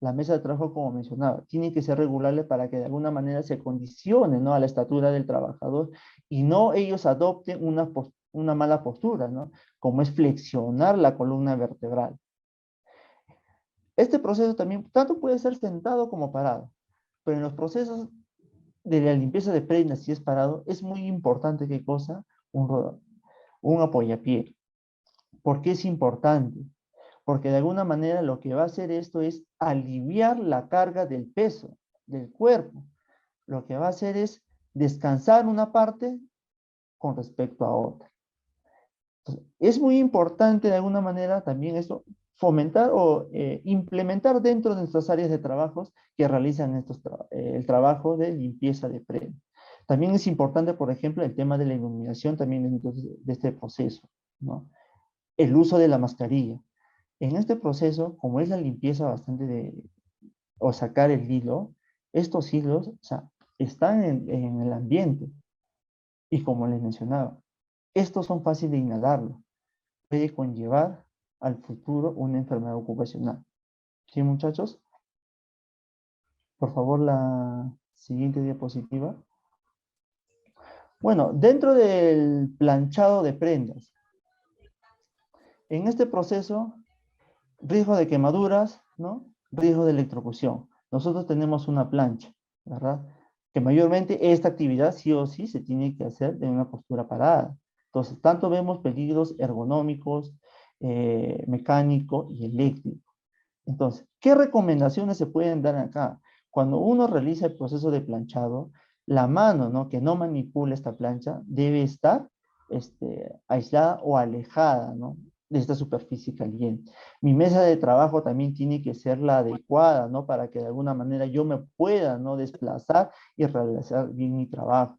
La mesa de trabajo, como mencionaba, tiene que ser regulable para que de alguna manera se condicione, ¿no?, a la estatura del trabajador y no ellos adopten una mala postura, ¿no?, como es flexionar la columna vertebral. Este proceso también, tanto puede ser sentado como parado, pero en los procesos de la limpieza de prendas, si es parado, es muy importante, ¿qué cosa? Un apoyapié. ¿Por qué es importante? Porque de alguna manera lo que va a hacer esto es aliviar la carga del peso del cuerpo. Lo que va a hacer es descansar una parte con respecto a otra. Entonces, es muy importante de alguna manera también esto, fomentar o implementar dentro de nuestras áreas de trabajos que realizan el trabajo de limpieza de prenda. También es importante, por ejemplo, el tema de la iluminación también dentro de este proceso, ¿no? El uso de la mascarilla. En este proceso, como es la limpieza bastante o sacar el hilo, estos hilos, o sea, están en el ambiente. Y como les mencionaba, estos son fáciles de inhalarlo. Puede conllevar al futuro una enfermedad ocupacional. ¿Sí, muchachos? Por favor, la siguiente diapositiva. Bueno, dentro del planchado de prendas, en este proceso, riesgo de quemaduras, ¿no? Riesgo de electrocución. Nosotros tenemos una plancha, ¿verdad? Que mayormente esta actividad sí o sí se tiene que hacer en una postura parada. Entonces, tanto vemos peligros ergonómicos, mecánico y eléctrico. Entonces, ¿qué recomendaciones se pueden dar acá? Cuando uno realiza el proceso de planchado, la mano, ¿no?, que no manipula esta plancha debe estar aislada o alejada, ¿no?, de esta superficie caliente. Mi mesa de trabajo también tiene que ser la adecuada, ¿no?, para que de alguna manera yo me pueda, ¿no?, desplazar y realizar bien mi trabajo.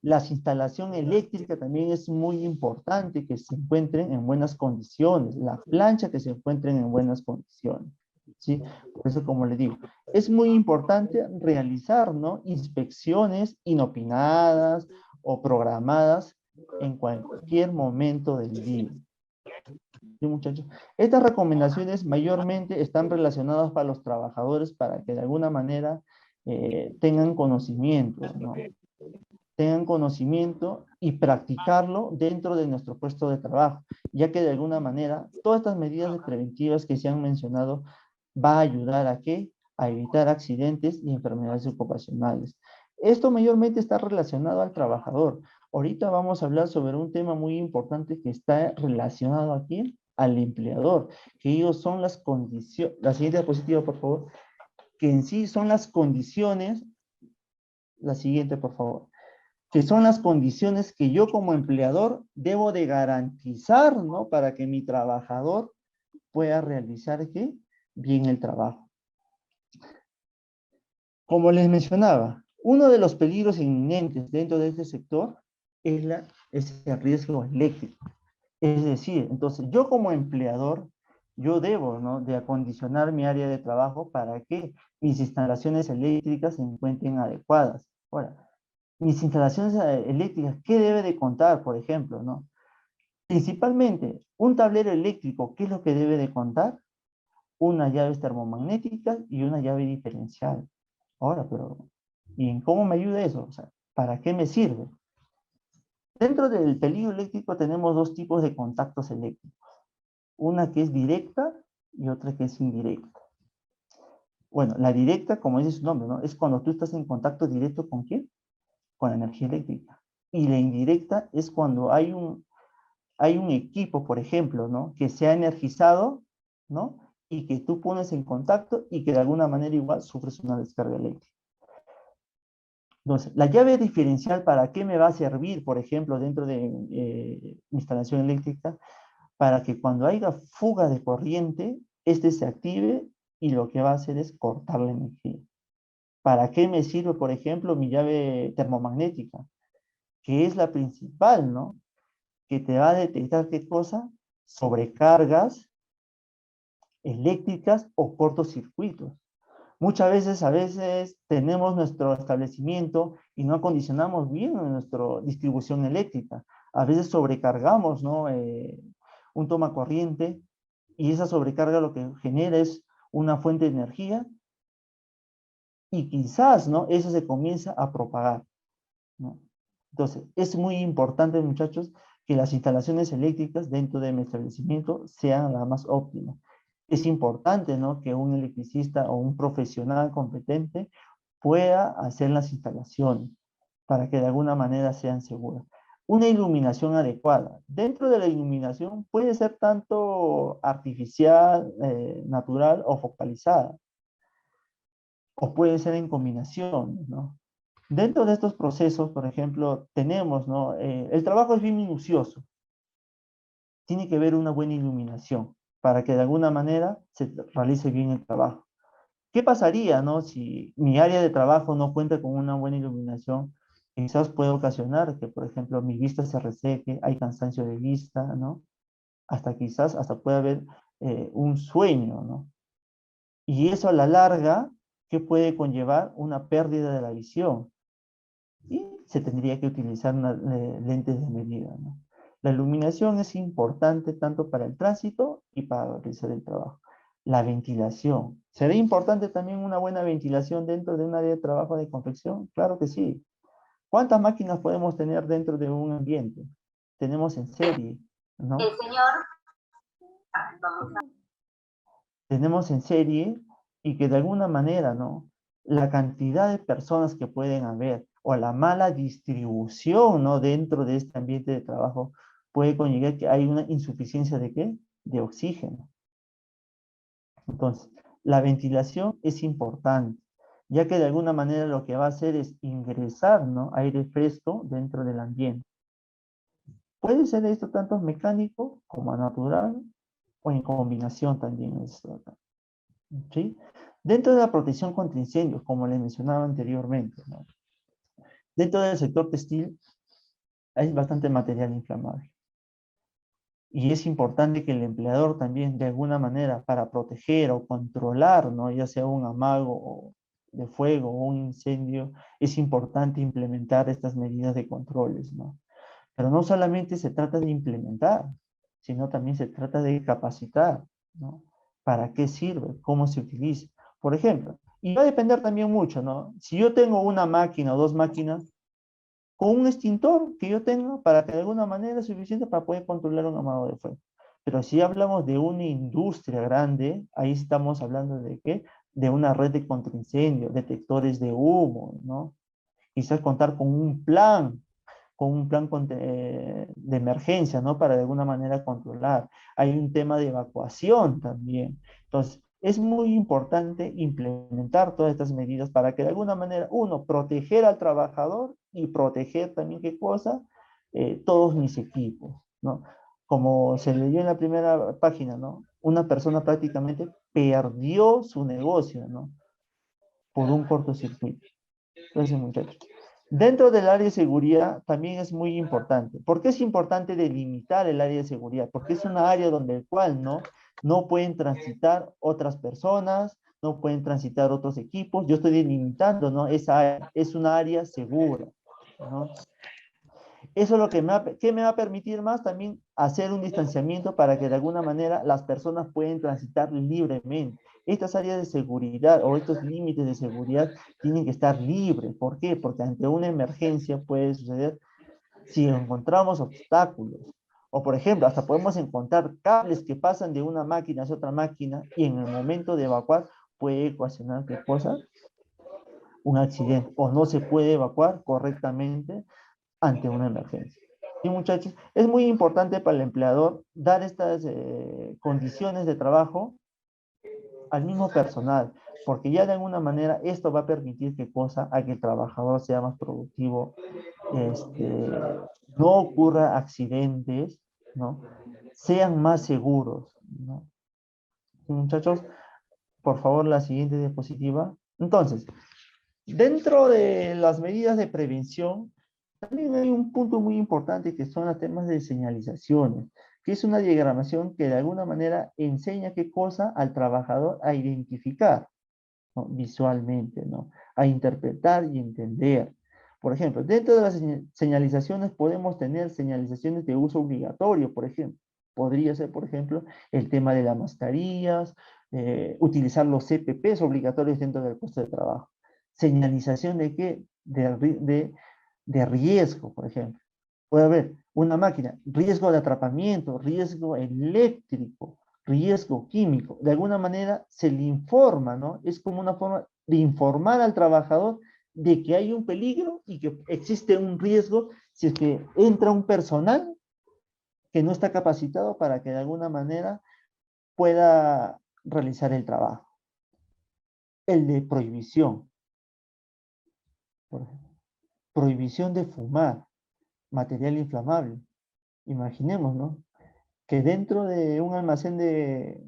La instalación eléctrica también es muy importante que se encuentren en buenas condiciones, la plancha que se encuentren en buenas condiciones, ¿sí? Por eso, como les digo, es muy importante realizar, ¿no?, inspecciones inopinadas o programadas en cualquier momento del día. ¿Sí, muchachos? Estas recomendaciones mayormente están relacionadas para los trabajadores para que de alguna manera tengan conocimiento, ¿no?, tengan conocimiento y practicarlo dentro de nuestro puesto de trabajo, ya que de alguna manera todas estas medidas preventivas que se han mencionado va a ayudar a ¿qué? A evitar accidentes y enfermedades ocupacionales. Esto mayormente está relacionado al trabajador. Ahorita vamos a hablar sobre un tema muy importante que está relacionado aquí al empleador, que ellos son las condiciones, la siguiente diapositiva, por favor, que en sí son las condiciones, la siguiente, por favor, que son las condiciones que yo como empleador debo de garantizar, ¿no?, para que mi trabajador pueda realizar ¿qué? Bien el trabajo. Como les mencionaba, uno de los peligros inminentes dentro de este sector es el riesgo eléctrico. Es decir, entonces yo como empleador, yo debo, ¿no?, de acondicionar mi área de trabajo para que mis instalaciones eléctricas se encuentren adecuadas. Ahora, mis instalaciones eléctricas, ¿qué debe de contar, por ejemplo, no? Principalmente, un tablero eléctrico, ¿qué es lo que debe de contar? Unas llaves termomagnéticas y una llave diferencial. Ahora, pero, ¿y en cómo me ayuda eso? O sea, ¿para qué me sirve? Dentro del peligro eléctrico tenemos dos tipos de contactos eléctricos. Una que es directa y otra que es indirecta. Bueno, la directa, como dice su nombre, ¿no?, es cuando tú estás en contacto directo ¿con quién? Con la energía eléctrica. Y la indirecta es cuando hay un equipo, por ejemplo, ¿no?, que se ha energizado, ¿no?, y que tú pones en contacto y que de alguna manera igual sufres una descarga eléctrica. Entonces, la llave diferencial, ¿para qué me va a servir, por ejemplo, dentro de mi instalación eléctrica? Para que cuando haya fuga de corriente, este se active y lo que va a hacer es cortar la energía. ¿Para qué me sirve, por ejemplo, mi llave termomagnética? Que es la principal, ¿no? Que te va a detectar qué cosa, sobrecargas eléctricas o cortocircuitos. Muchas veces, a veces tenemos nuestro establecimiento y no acondicionamos bien nuestra distribución eléctrica. A veces sobrecargamos, ¿no? Un toma corriente y esa sobrecarga lo que genera es una fuente de energía y quizás, ¿no? Eso se comienza a propagar, ¿no? Entonces, es muy importante, muchachos, que las instalaciones eléctricas dentro de mi establecimiento sean las más óptimas. Es importante, ¿no? Que un electricista o un profesional competente pueda hacer las instalaciones para que de alguna manera sean seguras. Una iluminación adecuada. Dentro de la iluminación puede ser tanto artificial, natural o focalizada. O puede ser en combinación, ¿no? Dentro de estos procesos, por ejemplo, tenemos, ¿no? El trabajo es bien minucioso. Tiene que haber una buena iluminación para que de alguna manera se realice bien el trabajo. ¿Qué pasaría, no? Si mi área de trabajo no cuenta con una buena iluminación, quizás puede ocasionar que, por ejemplo, mi vista se reseque, hay cansancio de vista, ¿no? Hasta puede haber un sueño, ¿no? Y eso a la larga, ¿qué puede conllevar? Una pérdida de la visión. Y se tendría que utilizar lentes de medida, ¿no? La iluminación es importante tanto para el tránsito y para realizar el trabajo. La ventilación. ¿Será importante también una buena ventilación dentro de un área de trabajo de confección? Claro que sí. ¿Cuántas máquinas podemos tener dentro de un ambiente? Tenemos en serie, ¿no? El señor. Tenemos en serie y que de alguna manera, ¿no? La cantidad de personas que pueden haber o la mala distribución, ¿no? Dentro de este ambiente de trabajo puede conllevar que hay una insuficiencia ¿de qué? De oxígeno. Entonces, la ventilación es importante, ya que de alguna manera lo que va a hacer es ingresar, ¿no? Aire fresco dentro del ambiente. Puede ser esto tanto mecánico como natural o en combinación también. ¿Sí? Dentro de la protección contra incendios, como les mencionaba anteriormente, ¿no? Dentro del sector textil hay bastante material inflamable. Y es importante que el empleador también, de alguna manera, para proteger o controlar, ¿no? Ya sea un amago de fuego o un incendio, es importante implementar estas medidas de controles, ¿no? Pero no solamente se trata de implementar, sino también se trata de capacitar, ¿no? ¿Para qué sirve? ¿Cómo se utiliza? Por ejemplo, y va a depender también mucho, ¿no? Si yo tengo una máquina o dos máquinas, con un extintor que yo tenga para que de alguna manera es suficiente para poder controlar un amago de fuego. Pero si hablamos de una industria grande, ahí estamos hablando de ¿qué? De una red de contraincendio, detectores de humo, ¿no? Quizás contar con un plan de emergencia, ¿no? Para de alguna manera controlar. Hay un tema de evacuación también. Entonces, es muy importante implementar todas estas medidas para que de alguna manera, uno, proteger al trabajador y proteger también, ¿qué cosa? Todos mis equipos, ¿no? Como se leyó en la primera página, ¿no? Una persona prácticamente perdió su negocio, ¿no? Por un cortocircuito. Entonces, muchachos, dentro del área de seguridad también es muy importante. ¿Por qué es importante delimitar el área de seguridad? Porque es una área donde el cual no pueden transitar otras personas, no pueden transitar otros equipos. Yo estoy delimitando, ¿no? Esa área es una área segura, ¿no? Eso es lo que ¿qué me va a permitir más? También hacer un distanciamiento para que de alguna manera las personas puedan transitar libremente. Estas áreas de seguridad o estos límites de seguridad tienen que estar libres. ¿Por qué? Porque ante una emergencia puede suceder si encontramos obstáculos. O por ejemplo, hasta podemos encontrar cables que pasan de una máquina a otra máquina y en el momento de evacuar puede ocasionar ¿qué cosa? Un accidente. O no se puede evacuar correctamente ante una emergencia. Y muchachos, es muy importante para el empleador dar estas condiciones de trabajo al mismo personal, porque ya de alguna manera esto va a permitir que a que el trabajador sea más productivo, no ocurra accidentes, ¿no? Sean más seguros, ¿no? Muchachos, por favor, la siguiente diapositiva. Entonces, dentro de las medidas de prevención, también hay un punto muy importante que son los temas de señalizaciones, que es una diagramación que de alguna manera enseña qué cosa al trabajador a identificar, ¿no? Visualmente, ¿no? A interpretar y entender. Por ejemplo, dentro de las señalizaciones podemos tener señalizaciones de uso obligatorio, por ejemplo. Podría ser, por ejemplo, el tema de las mascarillas, utilizar los CPPs obligatorios dentro del puesto de trabajo. Señalización de qué? De riesgo, por ejemplo. Puede haber una máquina, riesgo de atrapamiento, riesgo eléctrico, riesgo químico. De alguna manera se le informa, ¿no? Es como una forma de informar al trabajador de que hay un peligro y que existe un riesgo si es que entra un personal que no está capacitado para que de alguna manera pueda realizar el trabajo. El de prohibición. Por ejemplo, prohibición de fumar material inflamable. Imaginemos, ¿no? Que dentro de un almacén de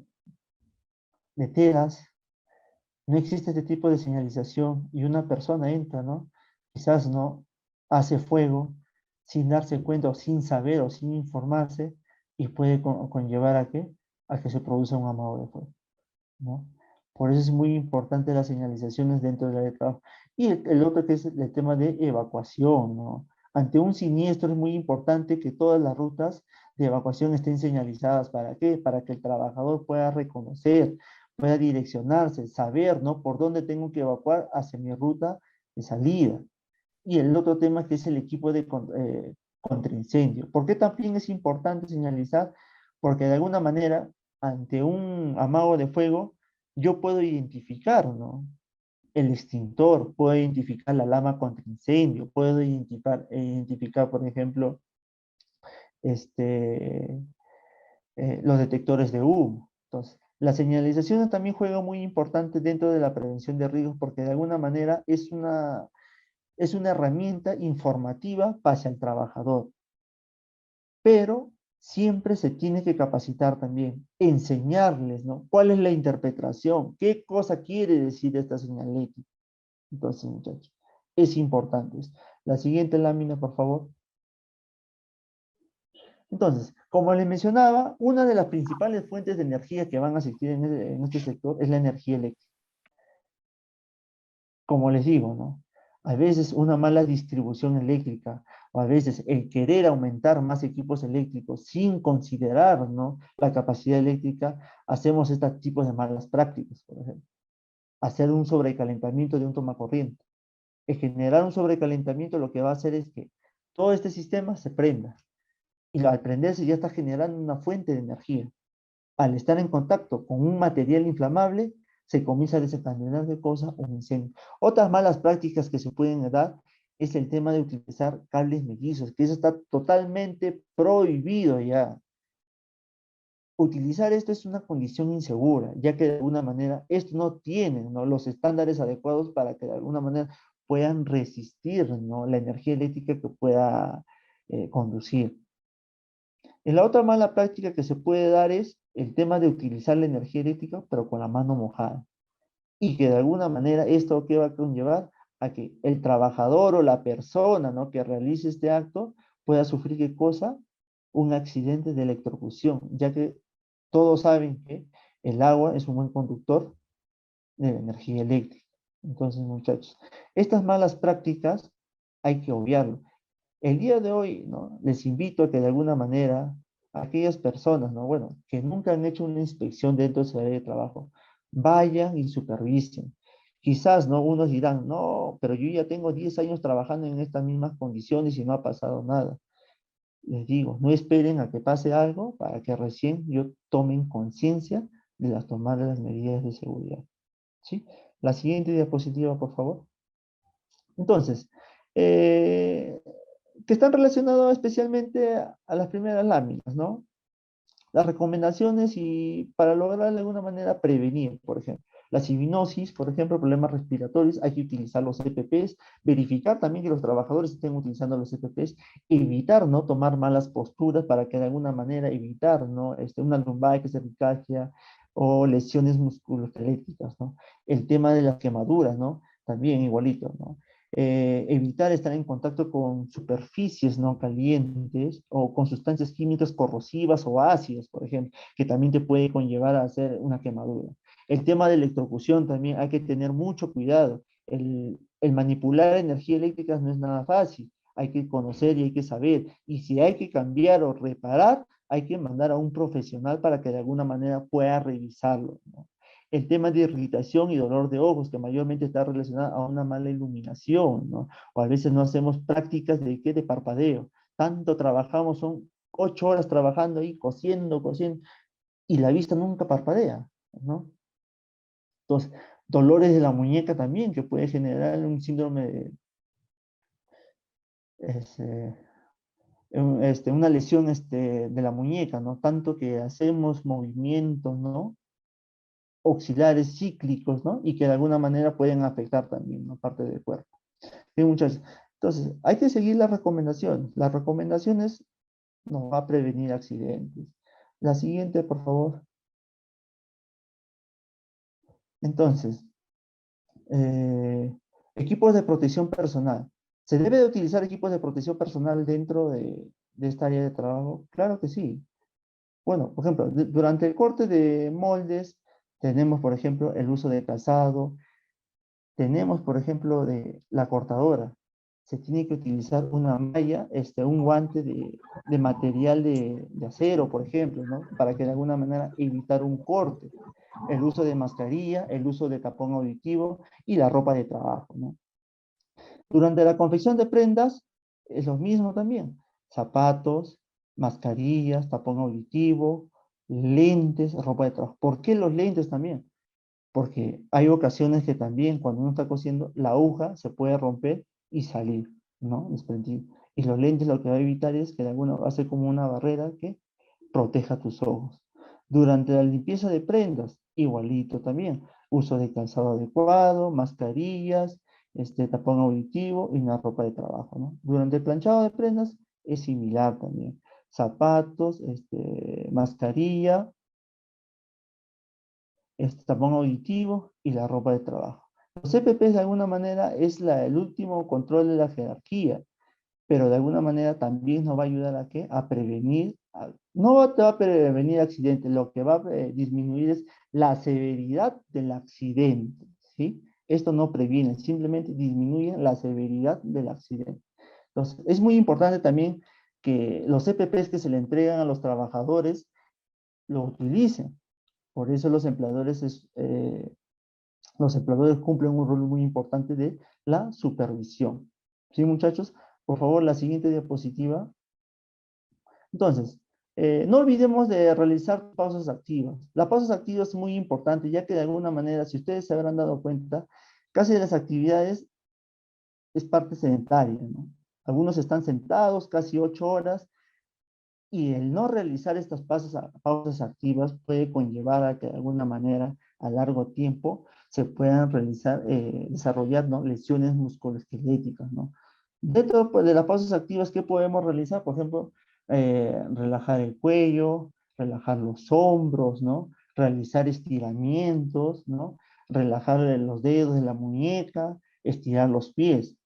telas no existe este tipo de señalización y una persona entra, ¿no? Quizás, ¿no? Hace fuego sin darse cuenta o sin saber o sin informarse y puede conllevar a qué? A que se produzca un amago de fuego, ¿no? Por eso es muy importante las señalizaciones dentro del área de trabajo. Y el otro que es el tema de evacuación, ¿no? Ante un siniestro es muy importante que todas las rutas de evacuación estén señalizadas. ¿Para qué? Para que el trabajador pueda reconocer, pueda direccionarse, saber, ¿no? Por dónde tengo que evacuar hacia mi ruta de salida. Y el otro tema que es el equipo de contraincendio. ¿Por qué también es importante señalizar? Porque de alguna manera, ante un amago de fuego, yo puedo identificar, ¿no? El extintor, puedo identificar la alarma contra incendio, puedo identificar, por ejemplo, los detectores de humo. Entonces, la señalización también juega muy importante dentro de la prevención de riesgos porque de alguna manera es una herramienta informativa hacia el trabajador. Pero siempre se tiene que capacitar también, enseñarles, ¿no? ¿Cuál es la interpretación? ¿Qué cosa quiere decir esta señalética? Entonces, muchachos, es importante esto. La siguiente lámina, por favor. Entonces, como les mencionaba, una de las principales fuentes de energía que van a existir en este sector es la energía eléctrica. Como les digo, ¿no? A veces una mala distribución eléctrica, o a veces el querer aumentar más equipos eléctricos sin considerar, ¿no? La capacidad eléctrica, hacemos estos tipos de malas prácticas, por ejemplo. Hacer un sobrecalentamiento de un tomacorriente. El generar un sobrecalentamiento lo que va a hacer es que todo este sistema se prenda. Y al prenderse ya está generando una fuente de energía. Al estar en contacto con un material inflamable, se comienza a desencadenar de cosa un incendio. Otras malas prácticas que se pueden dar es el tema de utilizar cables mellizos, que eso está totalmente prohibido ya. Utilizar esto es una condición insegura, ya que de alguna manera esto no tiene, ¿no? Los estándares adecuados para que de alguna manera puedan resistir, ¿no? La energía eléctrica que pueda conducir. Y la otra mala práctica que se puede dar es el tema de utilizar la energía eléctrica, pero con la mano mojada. Y que de alguna manera esto que va a conllevar a que el trabajador o la persona, ¿no? Que realice este acto pueda sufrir, ¿qué cosa? Un accidente de electrocución, ya que todos saben que el agua es un buen conductor de la energía eléctrica. Entonces, muchachos, estas malas prácticas hay que obviarlo. El día de hoy, ¿no? Les invito a que de alguna manera aquellas personas, ¿no? Bueno, que nunca han hecho una inspección dentro de su área de trabajo, vayan y supervisen. Quizás, ¿no? Unos dirán, no, pero yo ya tengo 10 años trabajando en estas mismas condiciones y no ha pasado nada. Les digo, no esperen a que pase algo para que recién tomen conciencia de tomar las medidas de seguridad. ¿Sí? La siguiente diapositiva, por favor. Entonces, que están relacionados especialmente a las primeras láminas, ¿no? Las recomendaciones y para lograr de alguna manera prevenir, por ejemplo. La sinusitis, por ejemplo, problemas respiratorios, hay que utilizar los EPPs, verificar también que los trabajadores estén utilizando los EPPs, evitar, ¿no? Tomar malas posturas para que de alguna manera evitar, ¿no? Una lumbalgia, cervicacia, o lesiones musculoesqueléticas, ¿no? El tema de las quemaduras, ¿no? También igualito, ¿no? Evitar estar en contacto con superficies no calientes o con sustancias químicas corrosivas o ácidas, por ejemplo, que también te puede conllevar a hacer una quemadura. El tema de electrocución también hay que tener mucho cuidado. El manipular energía eléctrica no es nada fácil. Hay que conocer y hay que saber. Y si hay que cambiar o reparar, hay que mandar a un profesional para que de alguna manera pueda revisarlo, ¿no? El tema de irritación y dolor de ojos, que mayormente está relacionado a una mala iluminación, ¿no? O a veces no hacemos prácticas de, ¿qué? De parpadeo. Tanto trabajamos, son 8 horas trabajando ahí, cosiendo, cosiendo, y la vista nunca parpadea, ¿no? Entonces, dolores de la muñeca también, que puede generar un síndrome de, este, una lesión de la muñeca, ¿no? Tanto que hacemos movimientos, ¿no? Auxiliares cíclicos, ¿no? Y que de alguna manera pueden afectar también, ¿no? Parte del cuerpo. Bien, muchachos. Entonces, hay que seguir las recomendaciones. Las recomendaciones nos va a prevenir accidentes. La siguiente, por favor. Entonces, equipos de protección personal. ¿Se debe de utilizar equipos de protección personal dentro de esta área de trabajo? Claro que sí. Bueno, por ejemplo, durante el corte de moldes, tenemos, por ejemplo, el uso de calzado, tenemos, por ejemplo, de la cortadora. Se tiene que utilizar una malla, un guante de material de acero, por ejemplo, ¿no? Para que de alguna manera evitar un corte. El uso de mascarilla, el uso de tapón auditivo y la ropa de trabajo, ¿no? Durante la confección de prendas, es lo mismo también. Zapatos, mascarillas, tapón auditivo, lentes, ropa de trabajo. ¿Por qué los lentes también? Porque hay ocasiones que también cuando uno está cosiendo, la aguja se puede romper y salir, ¿no? Desprendido. Y los lentes lo que va a evitar es que de alguna va a ser como una barrera que proteja tus ojos. Durante la limpieza de prendas, igualito también. Uso de calzado adecuado, mascarillas, tapón auditivo y una ropa de trabajo, ¿no? Durante el planchado de prendas es similar también. Zapatos, mascarilla, tapón auditivo y la ropa de trabajo. Los CPPs de alguna manera es el último control de la jerarquía, pero de alguna manera también nos va a ayudar a ¿qué? A prevenir, no te va a prevenir accidentes, lo que va a disminuir es la severidad del accidente, ¿sí? Esto no previene, simplemente disminuye la severidad del accidente. Entonces, es muy importante también que los CPPs que se le entregan a los trabajadores lo utilicen. Por eso los empleadores cumplen un rol muy importante de la supervisión. ¿Sí, muchachos? Por favor, la siguiente diapositiva. Entonces, no olvidemos de realizar pausas activas. La pausa activa es muy importante, ya que de alguna manera, si ustedes se habrán dado cuenta, casi de las actividades es parte sedentaria, ¿no? Algunos están sentados casi 8 horas, y el no realizar estas pausas activas puede conllevar a que de alguna manera, a largo tiempo, se puedan desarrollar, ¿no? Lesiones musculoesqueléticas, ¿no? Dentro pues, de las pausas activas, ¿qué podemos realizar? Por ejemplo, relajar el cuello, relajar los hombros, ¿no? Realizar estiramientos, ¿no? Relajar los dedos de la muñeca, estirar los pies.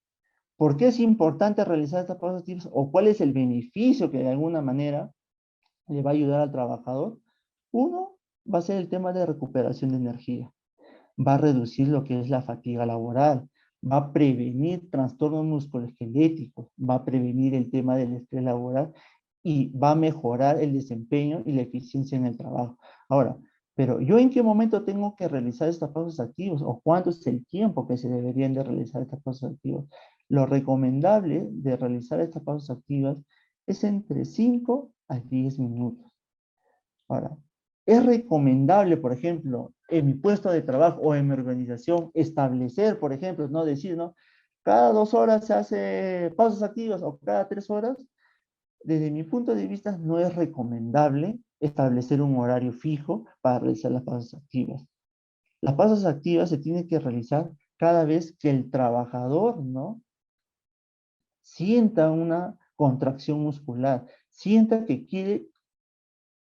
¿Por qué es importante realizar estas pausas activas o cuál es el beneficio que de alguna manera le va a ayudar al trabajador? Uno, va a ser el tema de recuperación de energía. Va a reducir lo que es la fatiga laboral, va a prevenir trastornos musculoesqueléticos, va a prevenir el tema del estrés laboral y va a mejorar el desempeño y la eficiencia en el trabajo. Ahora, pero ¿yo en qué momento tengo que realizar estas pausas activas o cuánto es el tiempo que se deberían de realizar estas pausas activas? Lo recomendable de realizar estas pausas activas es entre 5 a 10 minutos. Ahora, es recomendable, por ejemplo, en mi puesto de trabajo o en mi organización, establecer, por ejemplo, no decir, ¿no? Cada 2 horas se hace pausas activas o cada 3 horas. Desde mi punto de vista, no es recomendable establecer un horario fijo para realizar las pausas activas. Las pausas activas se tienen que realizar cada vez que el trabajador, ¿no? Sienta una contracción muscular, sienta que quiere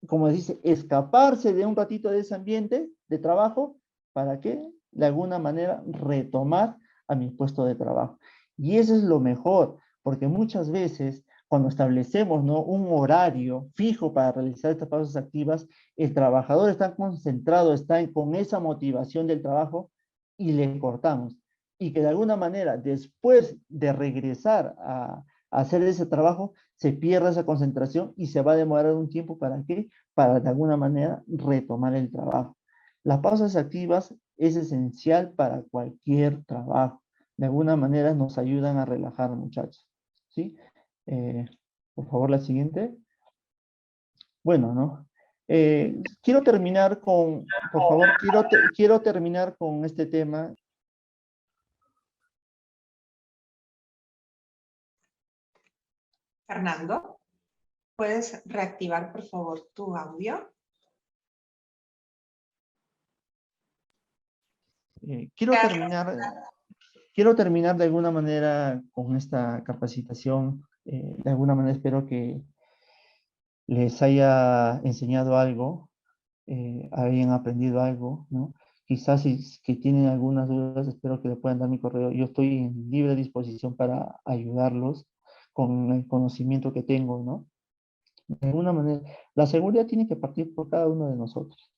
como dice, escaparse de un ratito de ese ambiente de trabajo para que de alguna manera retomar a mi puesto de trabajo. Y eso es lo mejor, porque muchas veces cuando establecemos, ¿no?, un horario fijo para realizar estas pausas activas, el trabajador está concentrado, con esa motivación del trabajo y le cortamos. Y que de alguna manera, después de regresar a hacer ese trabajo, se pierde esa concentración y se va a demorar un tiempo. ¿Para qué? Para de alguna manera retomar el trabajo. Las pausas activas es esencial para cualquier trabajo. De alguna manera nos ayudan a relajar, muchachos. ¿Sí? Por favor, la siguiente. Bueno, ¿no? Quiero terminar con, por favor, quiero terminar con este tema. Fernando, ¿puedes reactivar, por favor, tu audio? Quiero terminar de alguna manera con esta capacitación. De alguna manera espero que les haya enseñado algo, hayan aprendido algo, ¿no? Quizás si que tienen algunas dudas, espero que le puedan dar mi correo. Yo estoy en libre disposición para ayudarlos con el conocimiento que tengo, ¿no? De alguna manera, la seguridad tiene que partir por cada uno de nosotros.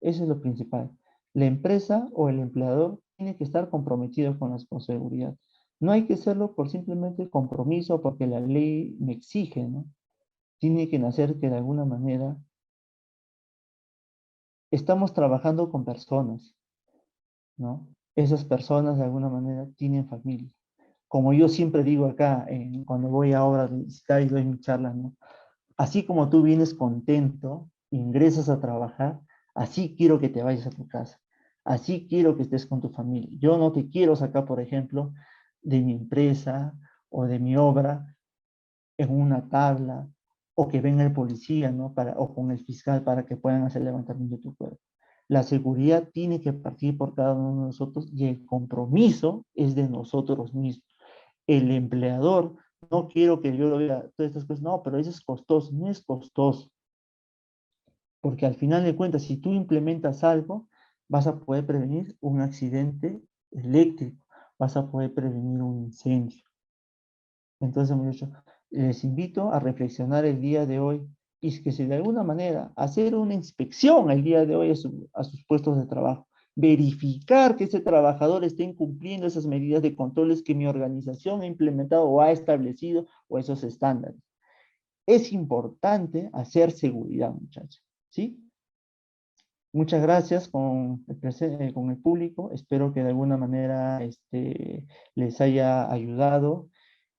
Eso es lo principal. La empresa o el empleador tiene que estar comprometido con la seguridad. No hay que hacerlo por simplemente compromiso, porque la ley me exige, ¿no? Tiene que nacer que de alguna manera estamos trabajando con personas, ¿no? Esas personas de alguna manera tienen familia. Como yo siempre digo acá, cuando voy a obras y doy mi charla, ¿no? Así como tú vienes contento, ingresas a trabajar, así quiero que te vayas a tu casa. Así quiero que estés con tu familia. Yo no te quiero sacar, por ejemplo, de mi empresa o de mi obra en una tabla, o que venga el policía, ¿no? O con el fiscal para que puedan hacer levantamiento de tu cuerpo. La seguridad tiene que partir por cada uno de nosotros y el compromiso es de nosotros mismos. El empleador, no quiero que yo lo vea, todas estas cosas, no, pero eso es costoso. No es costoso, porque al final de cuentas, si tú implementas algo, vas a poder prevenir un accidente eléctrico, vas a poder prevenir un incendio. Entonces, muchachos, les invito a reflexionar el día de hoy y es que si de alguna manera hacer una inspección el día de hoy a sus puestos de trabajo, verificar que ese trabajador esté cumpliendo esas medidas de controles que mi organización ha implementado o ha establecido, o esos estándares. Es importante hacer seguridad, muchachos, ¿sí? Muchas gracias con el público. Espero que de alguna manera les haya ayudado.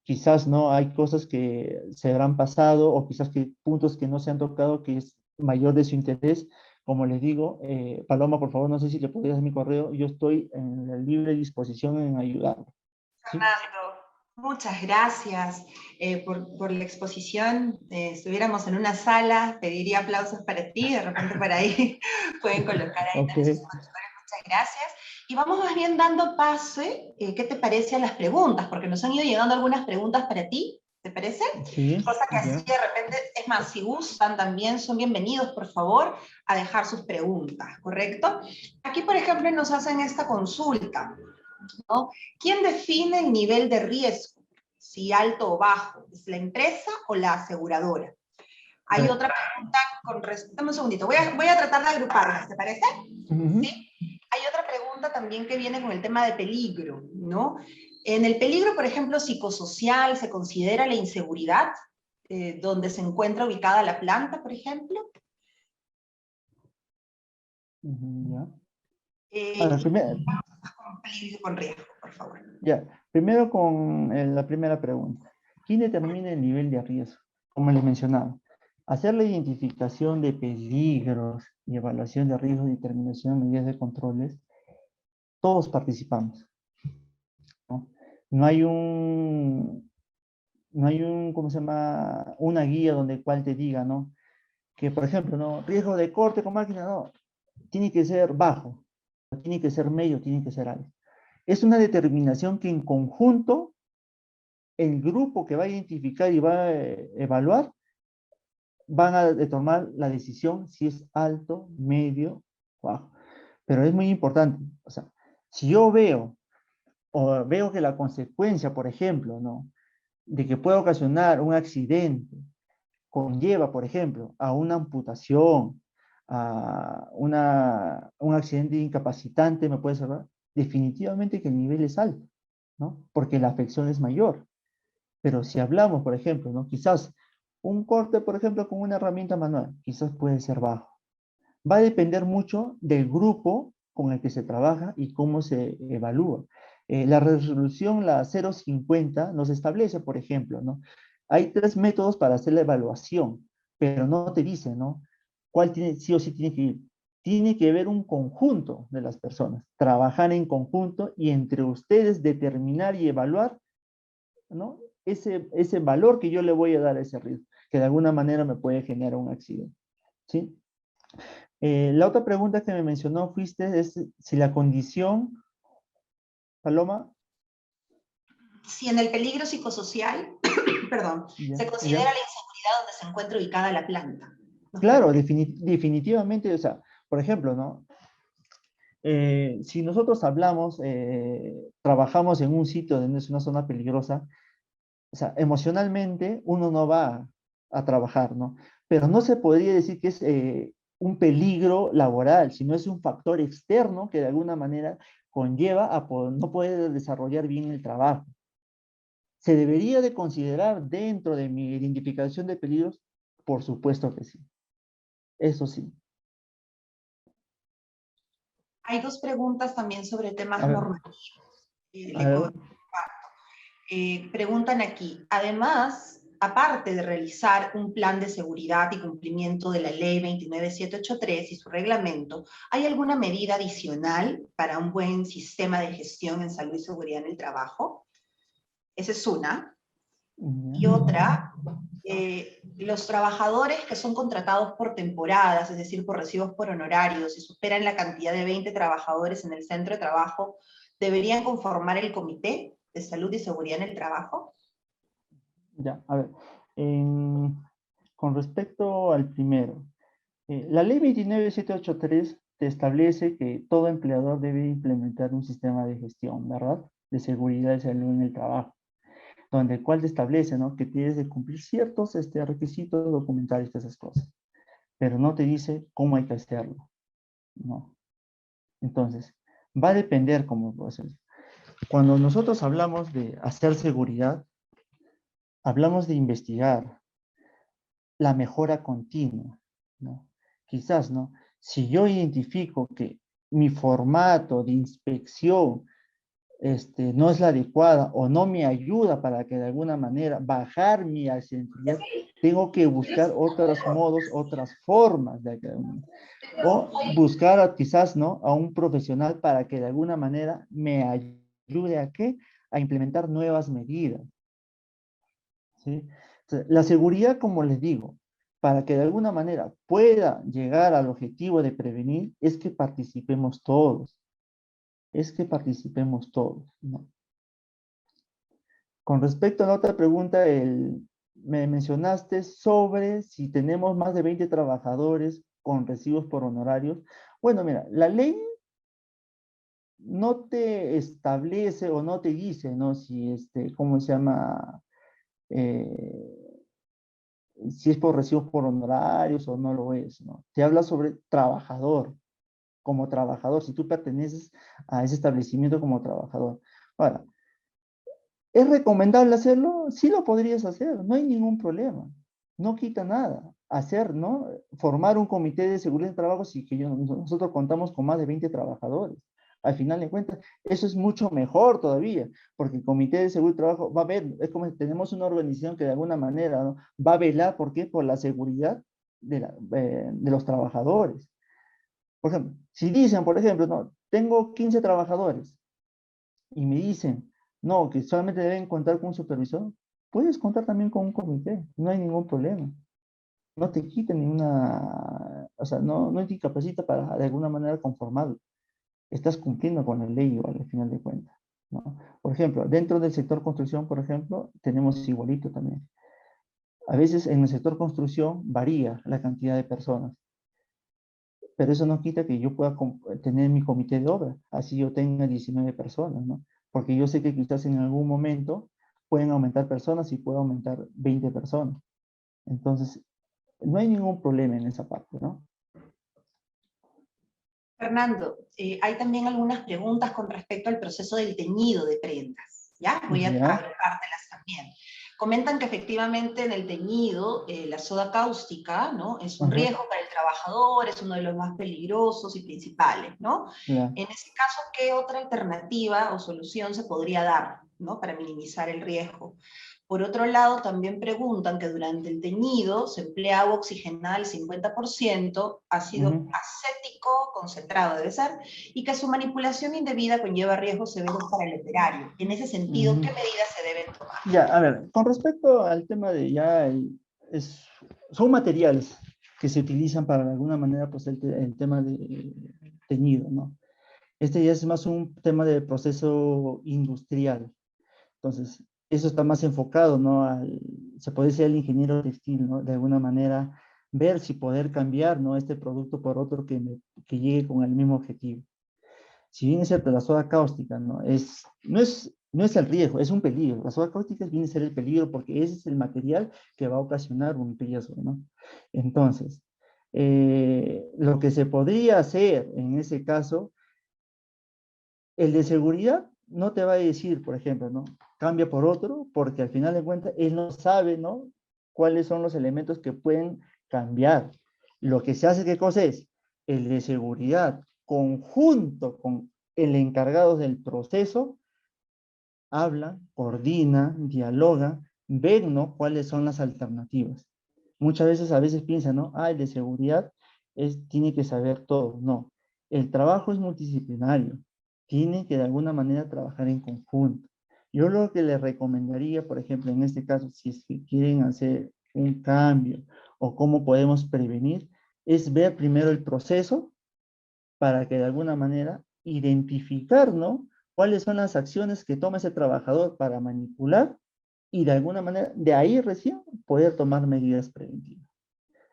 Quizás no hay cosas que se habrán pasado o quizás que puntos que no se han tocado que es mayor de su interés. Como les digo, Paloma, por favor, no sé si le podrías dar mi correo. Yo estoy en la libre disposición en ayudarlo. ¿Sí? Fernando, muchas gracias por la exposición. Estuviéramos en una sala, pediría aplausos para ti, de repente por ahí pueden colocar ahí Okay. sus conductores. Muchas gracias. Y vamos más bien dando pase, ¿qué te parece a las preguntas? Porque nos han ido llegando algunas preguntas para ti, ¿te parece? Sí. Cosa que así de repente, es más, si gustan también, son bienvenidos, por favor, a dejar sus preguntas, ¿correcto? Aquí, por ejemplo, nos hacen esta consulta, ¿no? ¿Quién define el nivel de riesgo? Si alto o bajo, ¿es la empresa o la aseguradora? Hay otra pregunta con respecto, dame un segundito, voy a tratar de agruparlas, ¿te parece? ¿Sí? Hay otra pregunta también que viene con el tema de peligro, ¿no? En el peligro, por ejemplo, psicosocial, ¿se considera la inseguridad donde se encuentra ubicada la planta, por ejemplo? Ya. Con riesgo, por favor. Ya, primero con la primera pregunta. ¿Quién determina el nivel de riesgo? Como les mencionaba, hacer la identificación de peligros y evaluación de riesgos y determinación de medidas de controles, todos participamos, ¿no? No hay ¿cómo se llama? Una guía donde cual te diga, ¿no? Que, por ejemplo, ¿no? Riesgo de corte con máquina, no. Tiene que ser bajo, tiene que ser medio, tiene que ser alto. Es una determinación que en conjunto el grupo que va a identificar y va a evaluar van a tomar la decisión si es alto, medio, bajo. Pero es muy importante, o sea, si yo veo, o veo que la consecuencia, por ejemplo, ¿no?, de que pueda ocasionar un accidente, conlleva, por ejemplo, a una amputación, a un accidente incapacitante, me puede salvar, definitivamente que el nivel es alto, ¿no? Porque la afección es mayor. Pero si hablamos, por ejemplo, ¿no?, quizás un corte, por ejemplo, con una herramienta manual, quizás puede ser bajo. Va a depender mucho del grupo con el que se trabaja y cómo se evalúa. La resolución, la 050, nos establece, por ejemplo, ¿no?, hay 3 métodos para hacer la evaluación, pero no te dice, ¿no?, cuál tiene, sí o sí tiene que ir. Tiene que haber un conjunto de las personas, trabajar en conjunto y entre ustedes determinar y evaluar, ¿no?, ese valor que yo le voy a dar a ese riesgo, que de alguna manera me puede generar un accidente, ¿sí? La otra pregunta que me mencionó fuiste es si la condición, Paloma. Si en el peligro psicosocial, perdón, Ya, se ya. considera la inseguridad donde se encuentra ubicada la planta. Claro, definitivamente, o sea, por ejemplo, ¿no? Si nosotros hablamos, trabajamos en un sitio donde es una zona peligrosa, o sea, emocionalmente uno no va a trabajar, ¿no? Pero no se podría decir que es un peligro laboral, sino es un factor externo que de alguna manera conlleva a no poder desarrollar bien el trabajo. ¿Se debería de considerar dentro de mi identificación de peligros? Por supuesto que sí. Eso sí. Hay 2 preguntas también sobre temas A ver, normativos. a ver. Preguntan aquí, además, aparte de realizar un plan de seguridad y cumplimiento de la ley 29783 y su reglamento, ¿hay alguna medida adicional para un buen sistema de gestión en salud y seguridad en el trabajo? Esa es una. Y otra, los trabajadores que son contratados por temporadas, es decir, por recibos por honorarios, y superan la cantidad de 20 trabajadores en el centro de trabajo, ¿deberían conformar el comité de salud y seguridad en el trabajo? Ya, a ver. Con respecto al primero, la ley 29783 te establece que todo empleador debe implementar un sistema de gestión, ¿verdad?, de seguridad y salud en el trabajo, donde el cual te establece, ¿no?, que tienes de cumplir ciertos requisitos documentales de esas cosas, pero no te dice cómo hay que hacerlo, ¿no? Entonces, va a depender cómo lo haces. Cuando nosotros hablamos de hacer seguridad, hablamos de investigar la mejora continua, ¿no? Quizás, ¿no?, si yo identifico que mi formato de inspección no es la adecuada o no me ayuda para que de alguna manera bajar mi accidentabilidad, tengo que buscar otros modos, otras formas de o buscar quizás, ¿no?, a un profesional para que de alguna manera me ayude a ¿qué? A implementar nuevas medidas, ¿sí? Entonces, la seguridad, como les digo, para que de alguna manera pueda llegar al objetivo de prevenir, es que participemos todos. Es que participemos todos, ¿no? Con respecto a la otra pregunta, me mencionaste sobre si tenemos más de 20 trabajadores con recibos por honorarios. Bueno, mira, la ley no te establece o no te dice, ¿no?, si ¿cómo se llama? Si es por recibos por honorarios o no lo es, ¿no? Te habla sobre trabajador, como trabajador, si tú perteneces a ese establecimiento como trabajador. Ahora, ¿es recomendable hacerlo? Sí lo podrías hacer, no hay ningún problema, no quita nada. Hacer, ¿no?, formar un comité de seguridad de trabajo si que nosotros contamos con más de 20 trabajadores. Al final de cuentas, eso es mucho mejor todavía, porque el comité de seguridad de trabajo va a ver, es como si tenemos una organización que de alguna manera, ¿no?, va a velar, ¿por qué? Por la seguridad de los trabajadores. Por ejemplo, si dicen, por ejemplo, no, tengo 15 trabajadores y me dicen, no, que solamente deben contar con un supervisor, puedes contar también con un comité, no hay ningún problema. No te quita ninguna, o sea, no te incapacita para de alguna manera conformarlo. Estás cumpliendo con la ley igual al final de cuentas, ¿no? Por ejemplo, dentro del sector construcción, por ejemplo, tenemos igualito también. A veces en el sector construcción varía la cantidad de personas, pero eso no quita que yo pueda tener mi comité de obra, así yo tenga 19 personas, ¿no? Porque yo sé que quizás en algún momento pueden aumentar personas y puede aumentar 20 personas. Entonces, no hay ningún problema en esa parte, ¿no? Fernando, hay también algunas preguntas con respecto al proceso del teñido de prendas, ¿ya? Voy a agrupártelas también. Comentan que efectivamente en el teñido la soda cáustica, ¿no? Es un riesgo para el trabajador, es uno de los más peligrosos y principales, ¿no? En ese caso, ¿qué otra alternativa o solución se podría dar, ¿no? Para minimizar el riesgo? Por otro lado, también preguntan que durante el teñido se emplea agua oxigenada al 50%, ácido acético concentrado debe ser, y que su manipulación indebida conlleva riesgos severos para el operario. En ese sentido, ¿qué medidas se deben tomar? Ya, a ver, con respecto al tema de son materiales que se utilizan para de alguna manera pues el tema de teñido, ¿no? Este ya es más un tema de proceso industrial. Entonces, eso está más enfocado, ¿no? Se puede decir al ingeniero textil, ¿no? De alguna manera, ver si poder cambiar, ¿no? Este producto por otro que llegue con el mismo objetivo. Si bien es cierto, la soda cáustica, ¿no? No es el riesgo, es un peligro. La soda cáustica viene a ser el peligro porque ese es el material que va a ocasionar un riesgo, ¿no? Entonces, lo que se podría hacer en ese caso, el de seguridad no te va a decir, por ejemplo, ¿no? Cambia por otro, porque al final de cuentas él no sabe, ¿no? Cuáles son los elementos que pueden cambiar. Lo que se hace, ¿qué cosa es? El de seguridad, conjunto con el encargado del proceso, habla, coordina, dialoga, ven, ¿no? Cuáles son las alternativas. Muchas veces, a veces piensan, ¿no? El de seguridad tiene que saber todo. No, el trabajo es multidisciplinario. Tienen que de alguna manera trabajar en conjunto. Yo lo que les recomendaría, por ejemplo, en este caso, si es que quieren hacer un cambio o cómo podemos prevenir, es ver primero el proceso para que de alguna manera identificar, ¿no? Cuáles son las acciones que toma ese trabajador para manipular y de alguna manera, de ahí recién poder tomar medidas preventivas.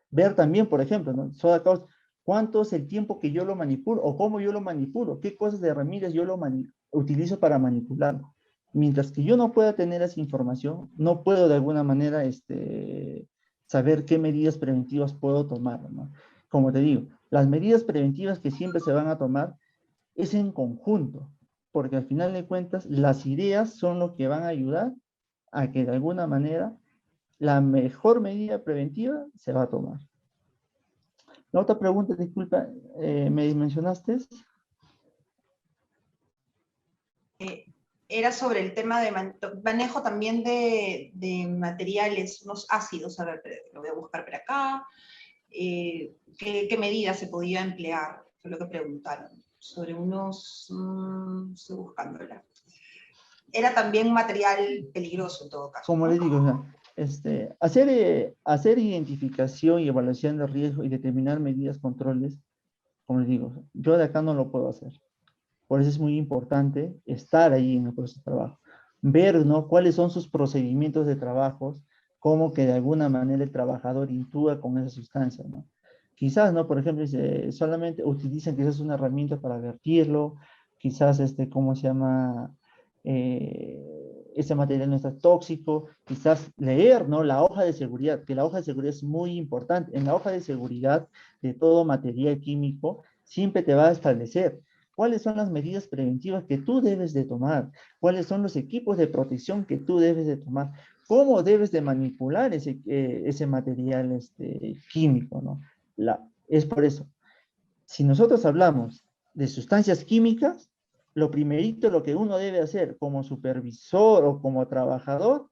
Ver también, por ejemplo, ¿no? Soda cáustica, ¿cuánto es el tiempo que yo lo manipulo o cómo yo lo manipulo? ¿Qué cosas de herramientas yo utilizo para manipularlo? Mientras que yo no pueda tener esa información, no puedo de alguna manera saber qué medidas preventivas puedo tomar, ¿no? Como te digo, las medidas preventivas que siempre se van a tomar es en conjunto, porque al final de cuentas las ideas son lo que van a ayudar a que de alguna manera la mejor medida preventiva se va a tomar. La otra pregunta, disculpa, ¿me mencionaste? Era sobre el tema de manejo también de materiales, unos ácidos, a ver, lo voy a buscar por acá. ¿Qué medidas se podía emplear? Fue lo que preguntaron. Sobre unos, estoy buscándola. Era también un material peligroso en todo caso. Como les digo, o sea, hacer identificación y evaluación de riesgo y determinar medidas, controles, como les digo, yo de acá no lo puedo hacer. Por eso es muy importante estar ahí en el proceso de trabajo. Ver, ¿no? Cuáles son sus procedimientos de trabajo, cómo que de alguna manera el trabajador intúa con esa sustancia, ¿no? Quizás, ¿no? Por ejemplo, solamente utilizan quizás una herramienta para vertirlo, quizás, ¿cómo se llama? Ese material no está tóxico, quizás leer, ¿no? La hoja de seguridad, que la hoja de seguridad es muy importante. En la hoja de seguridad de todo material químico, siempre te va a establecer cuáles son las medidas preventivas que tú debes de tomar, cuáles son los equipos de protección que tú debes de tomar, cómo debes de manipular ese material químico, ¿no? Es por eso, si nosotros hablamos de sustancias químicas, lo primerito, lo que uno debe hacer como supervisor o como trabajador,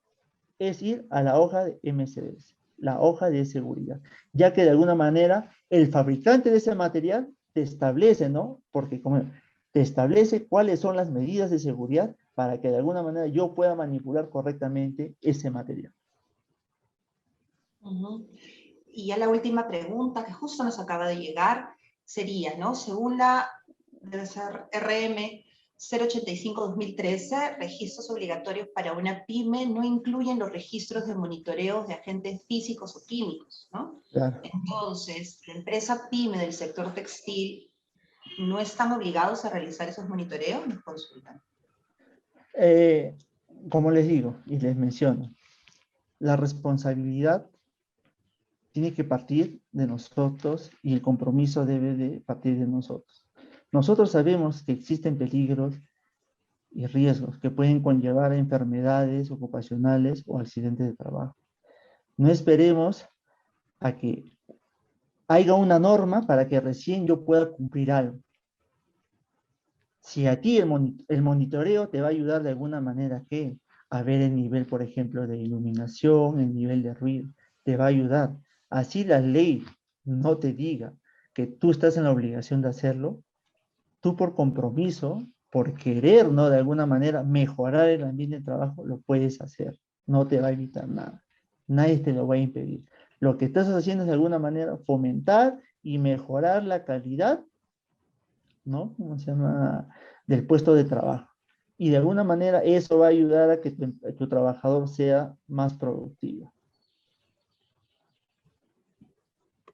es ir a la hoja de MCDS, la hoja de seguridad, ya que de alguna manera el fabricante de ese material te establece, ¿no? Porque como te establece cuáles son las medidas de seguridad para que de alguna manera yo pueda manipular correctamente ese material. Y ya la última pregunta que justo nos acaba de llegar sería, ¿no? Según la RM 085-2013, registros obligatorios para una pyme, no incluyen los registros de monitoreos de agentes físicos o químicos, ¿no? Claro. Entonces, la empresa pyme del sector textil, ¿no están obligados a realizar esos monitoreos? Nos consultan. Como les digo y les menciono, la responsabilidad tiene que partir de nosotros y el compromiso debe de partir de nosotros. Nosotros sabemos que existen peligros y riesgos que pueden conllevar a enfermedades ocupacionales o accidentes de trabajo. No esperemos a que haya una norma para que recién yo pueda cumplir algo. Si a ti el monitoreo te va a ayudar de alguna manera a ver el nivel, por ejemplo, de iluminación, el nivel de ruido, te va a ayudar. Así la ley no te diga que tú estás en la obligación de hacerlo, tú por compromiso, por querer, ¿no? De alguna manera mejorar el ambiente de trabajo, lo puedes hacer. No te va a evitar nada. Nadie te lo va a impedir. Lo que estás haciendo es de alguna manera fomentar y mejorar la calidad, ¿no? ¿Cómo se llama? Del puesto de trabajo. Y de alguna manera eso va a ayudar a que tu trabajador sea más productivo.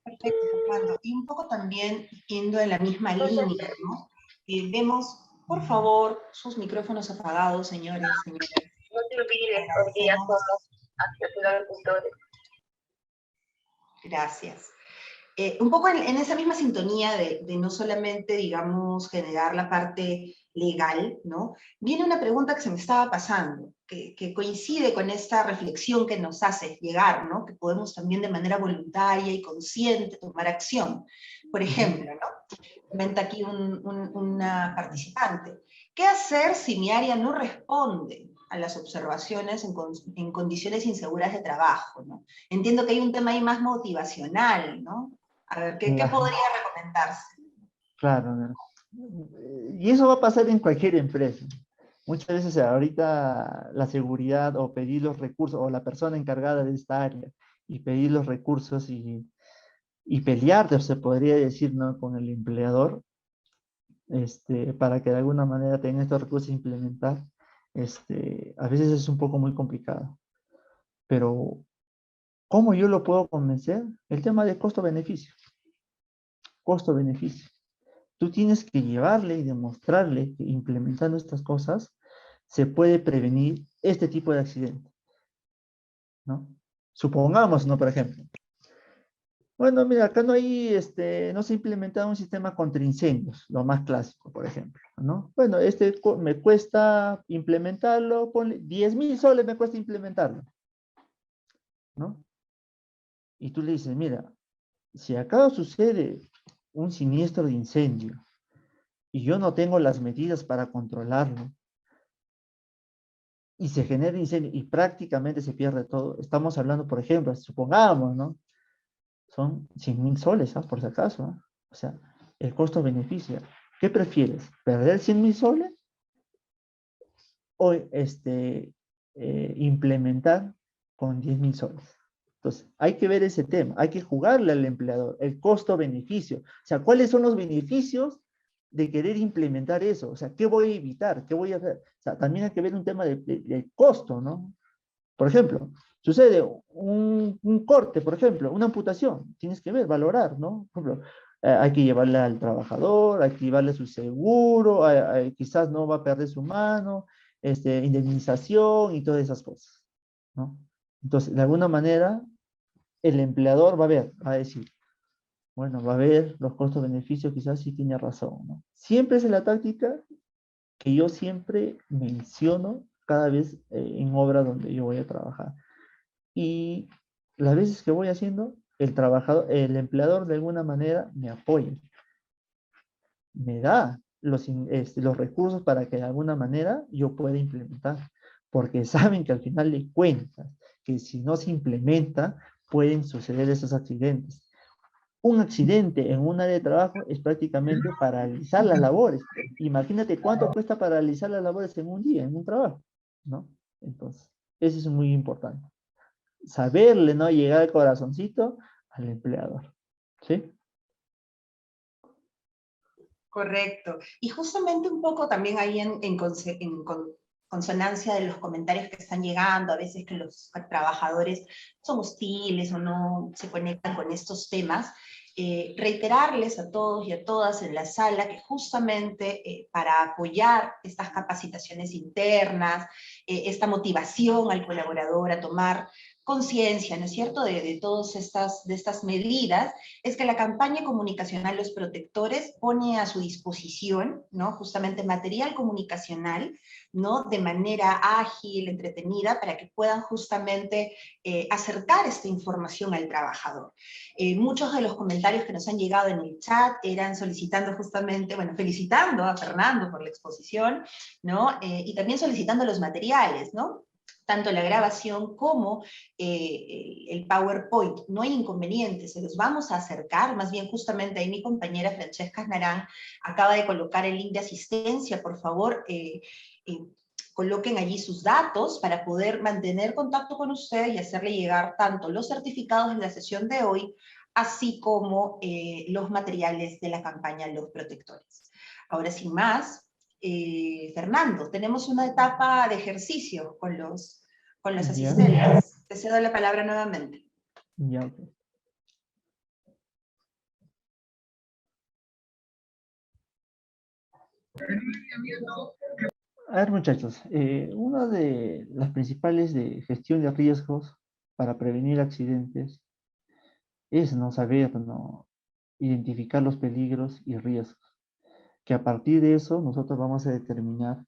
Perfecto, Fernando. Y un poco también yendo en la misma línea, ¿no? Vemos, por favor, sus micrófonos apagados, señores, señoras. No te olvides, porque ya somos agricultores. Gracias. Un poco en esa misma sintonía de no solamente, digamos, generar la parte legal, ¿no? Viene una pregunta que se me estaba pasando, que coincide con esta reflexión que nos hace llegar, ¿no? Que podemos también de manera voluntaria y consciente tomar acción. Por ejemplo, ¿no? Comenta aquí una participante. ¿Qué hacer si mi área no responde a las observaciones en condiciones inseguras de trabajo, ¿no? Entiendo que hay un tema ahí más motivacional, ¿no? A ver, ¿qué podría recomendarse? Claro, y eso va a pasar en cualquier empresa. Muchas veces ahorita la seguridad o pedir los recursos, o la persona encargada de esta área, y pedir los recursos y pelearte, se podría decir, ¿no? Con el empleador, para que de alguna manera tenga estos recursos a implementar, a veces es un poco muy complicado. Pero, ¿cómo yo lo puedo convencer? El tema de costo-beneficio. Costo-beneficio. Tú tienes que llevarle y demostrarle que implementando estas cosas se puede prevenir este tipo de accidente, ¿no? Supongamos, ¿no? Por ejemplo, bueno, mira, acá no hay, no se ha implementado un sistema contra incendios, lo más clásico, por ejemplo, ¿no? Bueno, me cuesta implementarlo, ponle 10.000 soles me cuesta implementarlo, ¿no? Y tú le dices, mira, si acá sucede un siniestro de incendio y yo no tengo las medidas para controlarlo y se genera incendio y prácticamente se pierde todo, estamos hablando, por ejemplo, supongamos, ¿no? Son 100.000 soles, ¿ah? Por si acaso, ¿ah? O sea, el costo-beneficio. ¿Qué prefieres? ¿Perder 100.000 soles? O implementar con 10.000 soles. Entonces, hay que ver ese tema, hay que jugarle al empleador, el costo-beneficio. O sea, ¿cuáles son los beneficios de querer implementar eso? O sea, ¿qué voy a evitar? ¿Qué voy a hacer? O sea, también hay que ver un tema de costo, ¿no? Por ejemplo, sucede un corte, por ejemplo, una amputación, tienes que ver, valorar, ¿no? Por ejemplo, hay que llevarle al trabajador, hay que llevarle su seguro, quizás no va a perder su mano, indemnización y todas esas cosas, ¿no? Entonces, de alguna manera, el empleador va a ver, va a decir, bueno, va a ver los costos-beneficios, quizás sí tiene razón, ¿no? Siempre es la táctica que yo siempre menciono cada vez en obra donde yo voy a trabajar. Y las veces que voy haciendo, el empleador de alguna manera me apoya, me da los recursos para que de alguna manera yo pueda implementar, porque saben que al final de cuentas, que si no se implementa, pueden suceder esos accidentes. Un accidente en un área de trabajo es prácticamente paralizar las labores. Imagínate cuánto cuesta paralizar las labores en un día, en un trabajo, ¿no? Entonces, eso es muy importante. Saberle, ¿no? Llegar al corazoncito al empleador, ¿sí? Correcto. Y justamente un poco también ahí consonancia de los comentarios que están llegando, a veces que los trabajadores son hostiles o no se conectan con estos temas, reiterarles a todos y a todas en la sala que justamente para apoyar estas capacitaciones internas, esta motivación al colaborador a tomar conciencia, ¿no es cierto?, de todas estas medidas, es que la campaña comunicacional Los Protectores pone a su disposición, ¿no?, justamente material comunicacional, ¿no?, de manera ágil, entretenida, para que puedan justamente acercar esta información al trabajador. Muchos de los comentarios que nos han llegado en el chat eran solicitando justamente, bueno, felicitando a Fernando por la exposición, ¿no?, y también solicitando los materiales, ¿no?, tanto la grabación como el PowerPoint. No hay inconveniente, se los vamos a acercar, más bien justamente ahí mi compañera Francesca Narán acaba de colocar el link de asistencia, por favor, coloquen allí sus datos para poder mantener contacto con usted y hacerle llegar tanto los certificados de la sesión de hoy, así como los materiales de la campaña Los Protectores. Ahora, sin más, Fernando, tenemos una etapa de ejercicio con los Ya, asistentes. Te cedo la palabra nuevamente. ya, ok. A ver, muchachos, una de las principales de gestión de riesgos para prevenir accidentes es no saber, no identificar los peligros y riesgos, que a partir de eso nosotros vamos a determinar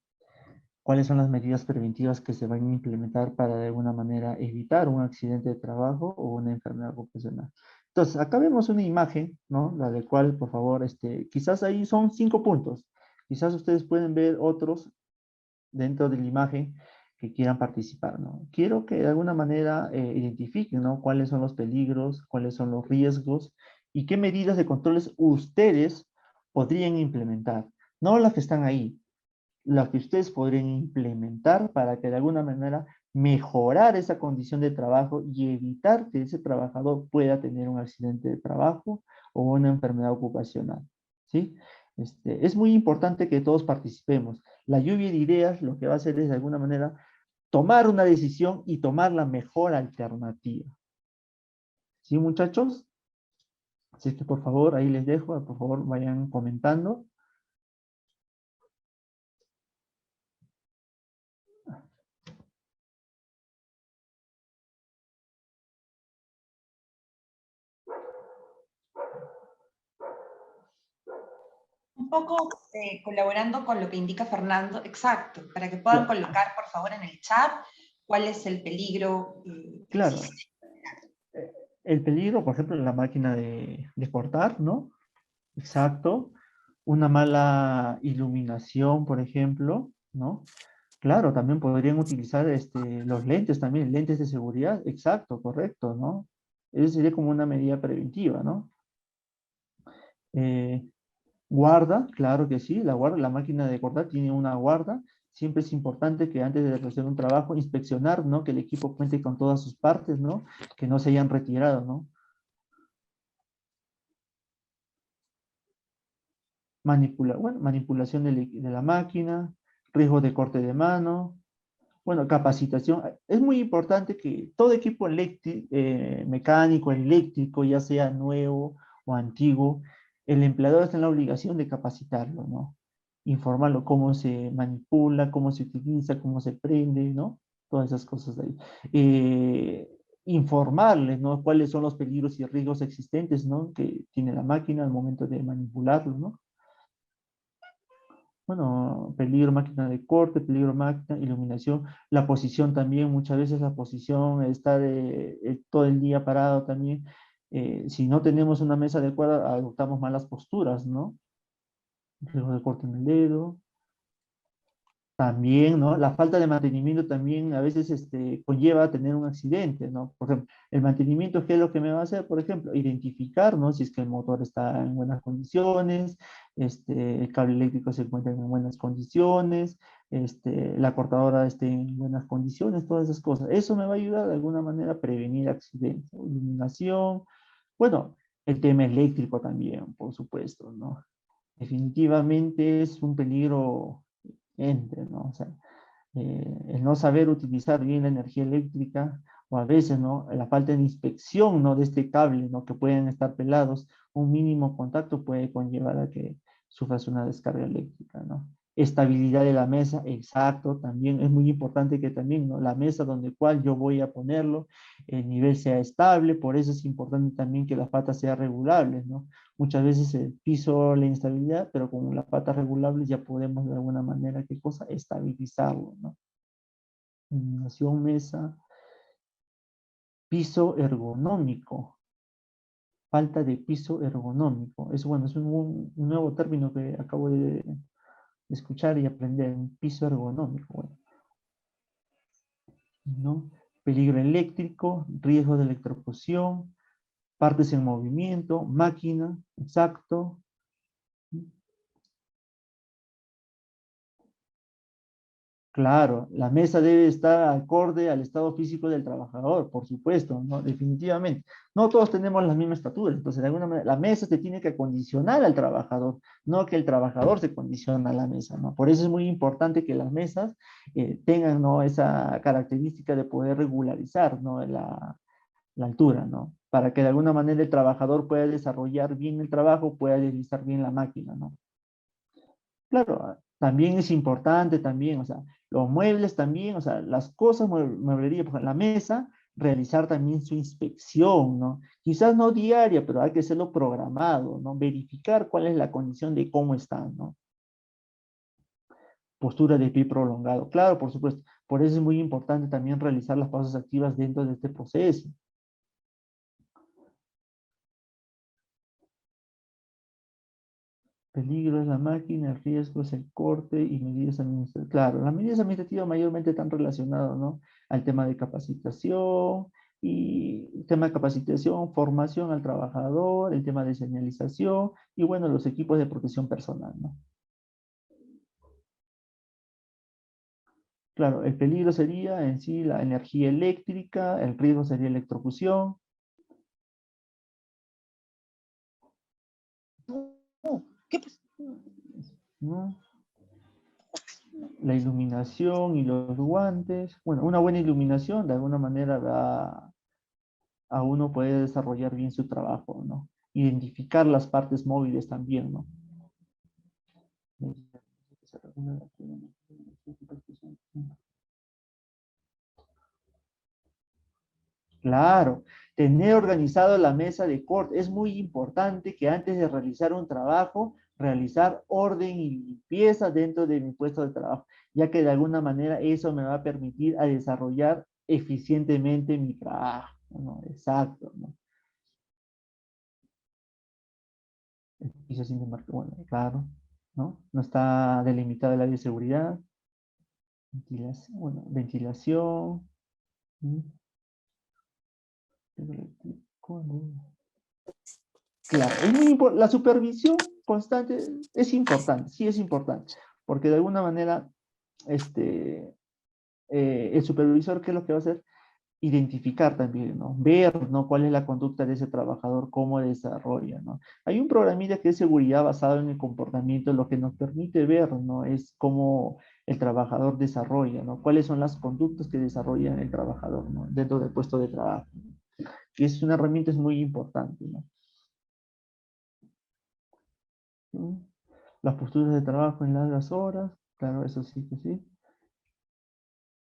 cuáles son las medidas preventivas que se van a implementar para de alguna manera evitar un accidente de trabajo o una enfermedad ocupacional. Entonces, acá vemos una imagen, ¿no?, la de cual, por favor, quizás ahí son 5 puntos. Quizás ustedes pueden ver otros dentro de la imagen que quieran participar, ¿no? Quiero que de alguna manera identifiquen, ¿no?, cuáles son los peligros, cuáles son los riesgos y qué medidas de controles ustedes podrían implementar. No las que están ahí, las que ustedes podrían implementar para que de alguna manera mejorar esa condición de trabajo y evitar que ese trabajador pueda tener un accidente de trabajo o una enfermedad ocupacional, ¿sí? Es muy importante que todos participemos. La lluvia de ideas lo que va a hacer es de alguna manera tomar una decisión y tomar la mejor alternativa. ¿Sí, muchachos? Así que por favor, ahí les dejo, por favor vayan comentando. Un poco colaborando con lo que indica Fernando, exacto, para que puedan colocar, por favor, en el chat cuál es el peligro que Claro. existe. El peligro, por ejemplo, en la máquina de cortar, ¿no? Exacto. Una mala iluminación, por ejemplo, ¿no? Claro, también podrían utilizar los lentes también, lentes de seguridad, exacto, correcto, ¿no? Eso sería como una medida preventiva, ¿no? Guarda, claro que sí, la máquina de cortar tiene una guarda. Siempre es importante que antes de realizar un trabajo, inspeccionar, ¿no?, que el equipo cuente con todas sus partes, ¿no?, que no se hayan retirado, ¿no? Manipulación de la máquina, riesgo de corte de mano, bueno, capacitación. Es muy importante que todo equipo mecánico, eléctrico, ya sea nuevo o antiguo, el empleador está en la obligación de capacitarlo, ¿no? Informarlo cómo se manipula, cómo se utiliza, cómo se prende, ¿no? Todas esas cosas de ahí. Informarles, ¿no?, cuáles son los peligros y riesgos existentes, ¿no?, que tiene la máquina al momento de manipularlo, ¿no? Bueno, peligro máquina de corte, peligro máquina, iluminación, la posición también, muchas veces la posición, estar todo el día parado también, si no tenemos una mesa adecuada, adoptamos malas posturas, ¿no? Riesgo de corte en el dedo. También, ¿no?, la falta de mantenimiento también a veces conlleva a tener un accidente, ¿no? Por ejemplo, el mantenimiento, ¿qué es lo que me va a hacer? Por ejemplo, identificar, ¿no?, si es que el motor está en buenas condiciones, el cable eléctrico se encuentra en buenas condiciones, la cortadora esté en buenas condiciones, todas esas cosas. Eso me va a ayudar de alguna manera a prevenir accidentes, ¿no? Iluminación, bueno, el tema eléctrico también, por supuesto, ¿no? definitivamente es un peligro entre, ¿no? O sea, el no saber utilizar bien la energía eléctrica, o a veces, ¿no? La falta de inspección, ¿no? De este cable, ¿no? Que pueden estar pelados, un mínimo contacto puede conllevar a que sufras una descarga eléctrica, ¿no? Estabilidad de la mesa, exacto, también es muy importante que también, ¿no? La mesa donde cual yo voy a ponerlo, el nivel sea estable, por eso es importante también que las patas sean regulables, ¿no? Muchas veces el piso, la inestabilidad, pero con las patas regulables ya podemos de alguna manera, ¿qué cosa? Estabilizarlo, ¿no? Iluminación, mesa, piso ergonómico, falta de piso ergonómico. Es bueno, es un nuevo término que acabo de escuchar y aprender, un piso ergonómico, bueno, ¿no? Peligro eléctrico, riesgo de electrocución, partes en movimiento, máquina, exacto. Claro, la mesa debe estar acorde al estado físico del trabajador, por supuesto, ¿no? Definitivamente. No todos tenemos la misma estatura, entonces de alguna manera la mesa se tiene que acondicionar al trabajador, no que el trabajador se condiciona a la mesa, ¿no? Por eso es muy importante que las mesas tengan, ¿no? Esa característica de poder regularizar, ¿no? La altura, ¿no? Para que de alguna manera el trabajador pueda desarrollar bien el trabajo, pueda deslizar bien la máquina, ¿no? Claro, también es importante también, o sea, los muebles también, o sea, las cosas, mueblería, por ejemplo, la mesa, realizar también su inspección, ¿no? Quizás no diaria, pero hay que hacerlo programado, ¿no? Verificar cuál es la condición de cómo están, ¿no? Postura de pie prolongado. Claro, por supuesto. Por eso es muy importante también realizar las pausas activas dentro de este proceso. Peligro es la máquina, el riesgo es el corte y medidas administrativas. Claro, las medidas administrativas mayormente están relacionadas, ¿no? Al tema de capacitación y el tema de capacitación, formación al trabajador, el tema de señalización y bueno, los equipos de protección personal, ¿no? Claro, el peligro sería en sí la energía eléctrica, el riesgo sería electrocución. ¿Qué pasa? ¿No? La iluminación y los guantes. Bueno, una buena iluminación de alguna manera da a uno puede desarrollar bien su trabajo, ¿no? Identificar las partes móviles también, ¿no? Claro, tener organizado la mesa de corte. Es muy importante que antes de realizar un trabajo, realizar orden y limpieza dentro de mi puesto de trabajo, ya que de alguna manera eso me va a permitir a desarrollar eficientemente mi trabajo, ¿no? Exacto, ¿no? El piso sin demarcar, bueno, claro, ¿no? No está delimitado el área de seguridad, ventilación, bueno, ventilación. ¿Mm? Claro, es muy la supervisión constante es importante, sí es importante, porque de alguna manera el supervisor, ¿qué es lo que va a hacer? Identificar también, ¿no? Ver, ¿no? Cuál es la conducta de ese trabajador, cómo desarrolla, ¿no? Hay un programita que es seguridad basado en el comportamiento, lo que nos permite ver, ¿no? Es cómo el trabajador desarrolla, ¿no? Cuáles son las conductas que desarrolla el trabajador, ¿no? Dentro del puesto de trabajo. Y es una herramienta es muy importante, ¿no? ¿Mm? Las posturas de trabajo en largas horas, claro, eso sí que sí.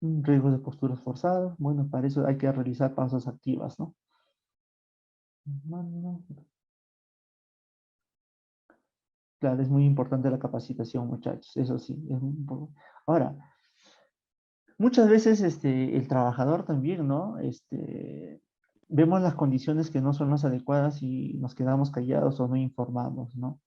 Riesgos de posturas forzadas, bueno, para eso hay que realizar pausas activas, ¿no? Claro, es muy importante la capacitación, muchachos, eso sí, es muy importante. Ahora, muchas veces el trabajador también, ¿no? Vemos las condiciones que no son las adecuadas y nos quedamos callados o no informamos, ¿no?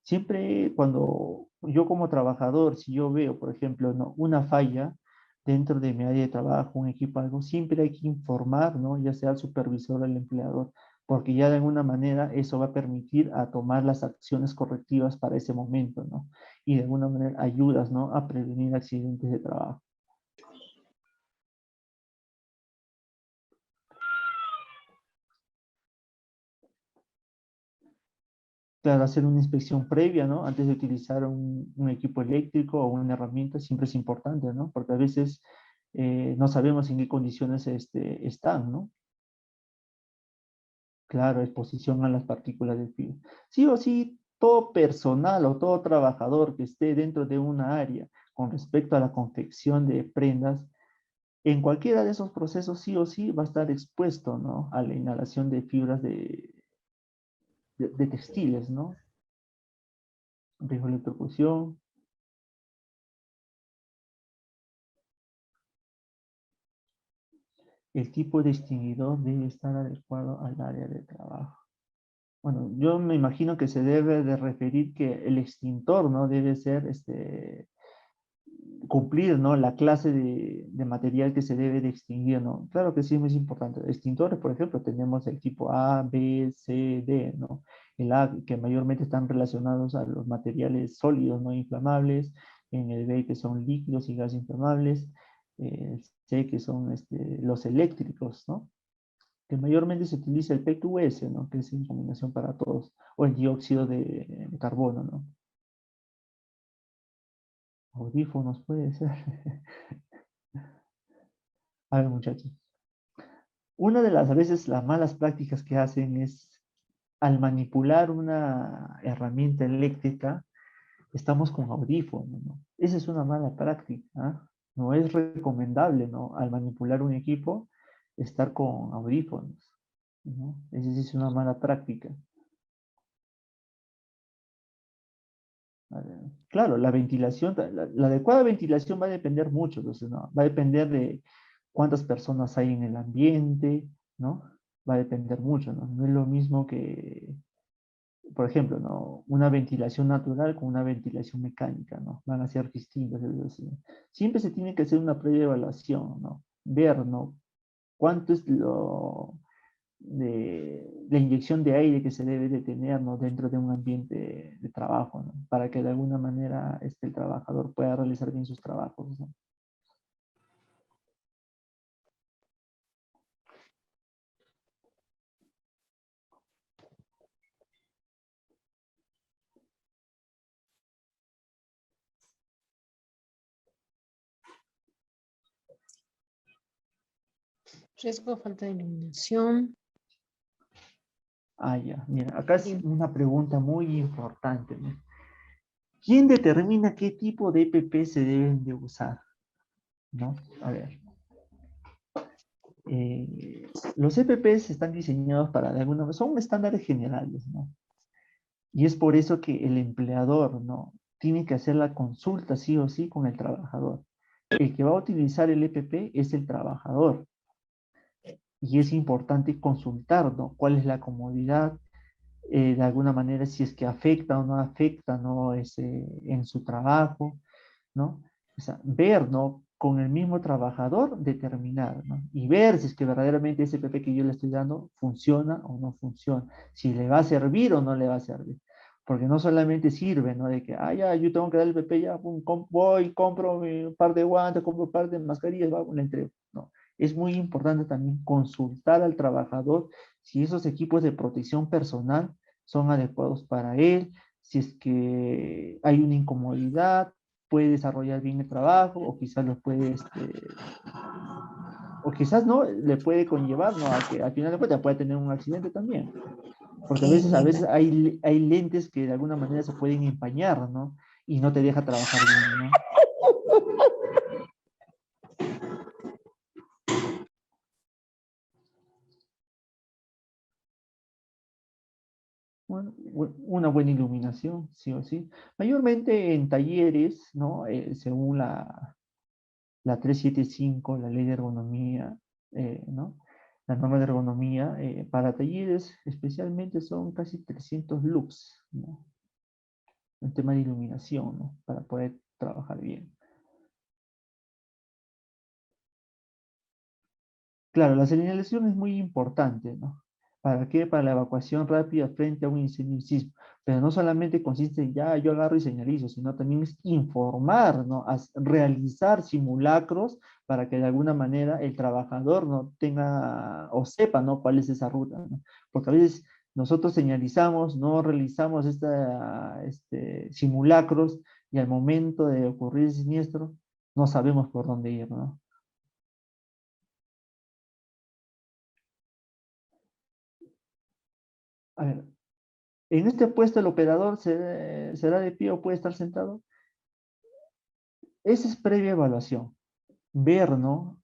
Siempre cuando yo como trabajador, si yo veo, por ejemplo, ¿no? Una falla dentro de mi área de trabajo, un equipo, algo, siempre hay que informar, ¿no? Ya sea al supervisor o al empleador, porque ya de alguna manera eso va a permitir a tomar las acciones correctivas para ese momento, ¿no? Y de alguna manera ayudas, ¿no? A prevenir accidentes de trabajo. Claro, hacer una inspección previa, ¿no? Antes de utilizar un equipo eléctrico o una herramienta siempre es importante, ¿no? Porque a veces no sabemos en qué condiciones están, ¿no? Claro, exposición a las partículas de fibra. Sí o sí, todo personal o todo trabajador que esté dentro de una área con respecto a la confección de prendas, en cualquiera de esos procesos sí o sí va a estar expuesto, ¿no? A la inhalación de fibras de textiles, ¿no? Riesgo de electrocución. El tipo de extinguidor debe estar adecuado al área de trabajo. Bueno, yo me imagino que se debe de referir que el extintor, ¿no? Debe ser, cumplir, ¿no? La clase de material que se debe de extinguir, ¿no? Claro que sí, es muy importante. Extintores, por ejemplo, tenemos el tipo A, B, C, D, ¿no? El A, que mayormente están relacionados a los materiales sólidos, no inflamables. En el B, que son líquidos y gases inflamables. C, que son los eléctricos, ¿no? Que mayormente se utiliza el P2S, ¿no? Que es en combinación para todos. O el dióxido de carbono, ¿no? Audífonos puede ser. A ver, muchachos. Una de las a veces las malas prácticas que hacen es, al manipular una herramienta eléctrica, estamos con audífonos, ¿no? Esa es una mala práctica, ¿ah? No es recomendable, ¿no? Al manipular un equipo, estar con audífonos, ¿no? Esa sí es una mala práctica. Claro, la ventilación, la adecuada ventilación va a depender mucho, entonces, ¿no? Va a depender de cuántas personas hay en el ambiente, ¿no? Va a depender mucho, ¿no? No es lo mismo que, por ejemplo, ¿no? Una ventilación natural con una ventilación mecánica, ¿no? Van a ser distintas. Siempre se tiene que hacer una previa evaluación, ¿no? Ver, ¿no? Cuánto es la inyección de aire que se debe de tener, ¿no? Dentro de un ambiente de trabajo, ¿no? Para que de alguna manera el trabajador pueda realizar bien sus trabajos, ¿no? Riesgo, falta de iluminación. Ah, ya. Mira, acá es una pregunta muy importante, ¿no? ¿Quién determina qué tipo de EPP se deben de usar? ¿No? A ver. Los EPPs están diseñados para, de alguna manera, son estándares generales, ¿no? Y es por eso que el empleador, ¿no? Tiene que hacer la consulta sí o sí con el trabajador. El que va a utilizar el EPP es el trabajador. Y es importante consultar, ¿no? ¿Cuál es la comodidad? De alguna manera, si es que afecta o no afecta, ¿no? En su trabajo, ¿no? O sea, ver, ¿no? Con el mismo trabajador, determinar, ¿no? Y ver si es que verdaderamente ese EPP que yo le estoy dando funciona o no funciona. Si le va a servir o no le va a servir. Porque no solamente sirve, ¿no? De que, ah, ya, yo tengo que dar el EPP, ya, pum, voy, compro un par de guantes, compro un par de mascarillas, va, le entrego. No. Es muy importante también consultar al trabajador si esos equipos de protección personal son adecuados para él, si es que hay una incomodidad, puede desarrollar bien el trabajo, o quizás lo puede, o quizás no, le puede conllevar, ¿no? A que al final de cuentas puede tener un accidente también. Porque a veces hay lentes que de alguna manera se pueden empañar, ¿no? Y no te deja trabajar bien, ¿no? Bueno, una buena iluminación, sí o sí. Mayormente en talleres, ¿no? Según la 375, la ley de ergonomía, ¿no? La norma de ergonomía, para talleres especialmente son casi 300 lux, ¿no? El tema de iluminación, ¿no? Para poder trabajar bien. Claro, la señalización es muy importante, ¿no? ¿Para qué? Para la evacuación rápida frente a un incendio sismo. Pero no solamente consiste en ya yo agarro y señalizo, sino también es informar, ¿no? Realizar simulacros para que de alguna manera el trabajador no tenga o sepa, ¿no? Cuál es esa ruta, ¿no? Porque a veces Nosotros señalizamos, no realizamos simulacros y al momento de ocurrir el siniestro, no sabemos por dónde ir, ¿no? A ver, en este puesto el operador será de pie o puede estar sentado. Esa es previa evaluación. Ver, ¿no?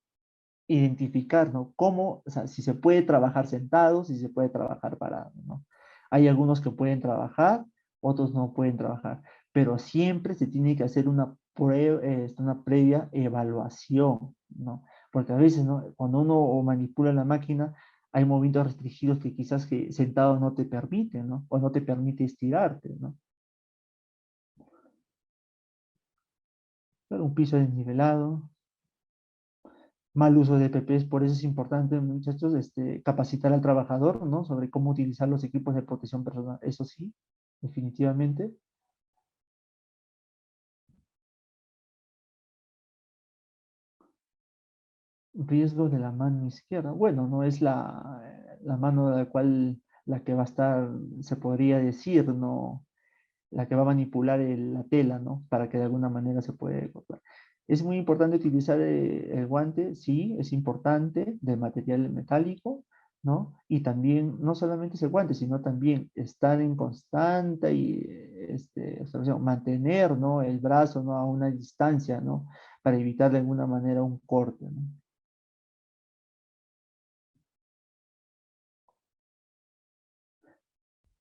Identificar, ¿no? Cómo, o sea, si se puede trabajar sentado, si se puede trabajar parado, ¿no? Hay algunos que pueden trabajar, otros no pueden trabajar, pero siempre se tiene que hacer una previa evaluación, ¿no? Porque a veces, ¿no? Cuando uno manipula la máquina, hay movimientos restringidos que quizás que sentado no te permiten, ¿no? O no te permite estirarte, ¿no? Claro, un piso desnivelado, mal uso de EPPs, por eso es importante, muchachos, capacitar al trabajador, ¿no? Sobre cómo utilizar los equipos de protección personal. Eso sí, definitivamente. Riesgo de la mano izquierda. Bueno, no es la mano de la cual la que va a estar, se podría decir, ¿no? La que va a manipular la tela, ¿no? Para que de alguna manera se pueda cortar. Es muy importante utilizar el guante, sí, es importante, de material metálico, ¿no? Y también, no solamente ese guante, sino también estar en constante observación, mantener, ¿no? El brazo, ¿no? A una distancia, ¿no? Para evitar de alguna manera un corte, ¿no?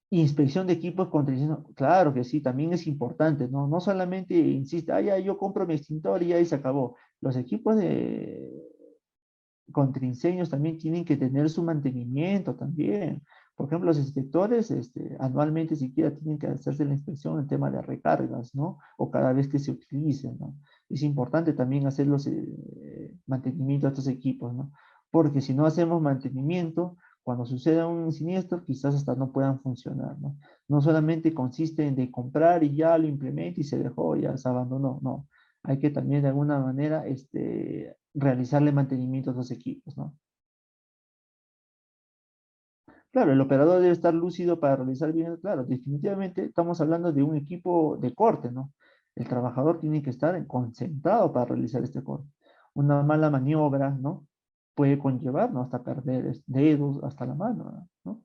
Inspección de equipos contra incendios, claro que sí, también es importante, ¿no? No solamente insiste, ah, ya yo compro mi extintor y ahí se acabó. Los equipos contra incendios también tienen que tener su mantenimiento también. Por ejemplo, los inspectores anualmente siquiera tienen que hacerse la inspección en tema de recargas, ¿no? O cada vez que se utilicen, ¿no? Es importante también hacer los mantenimientos de estos equipos, ¿no? Porque si no hacemos mantenimiento, cuando suceda un siniestro, quizás hasta no puedan funcionar, ¿no? No solamente consiste en de comprar y ya lo implementa y se dejó, ya se abandonó, no. Hay que también de alguna manera realizarle mantenimiento a los equipos, ¿no? Claro, el operador debe estar lúcido para realizar bien, claro, definitivamente estamos hablando de un equipo de corte, ¿no? El trabajador tiene que estar concentrado para realizar este corte. Una mala maniobra, ¿no? Puede conllevar, ¿no? Hasta perder dedos, hasta la mano, ¿no?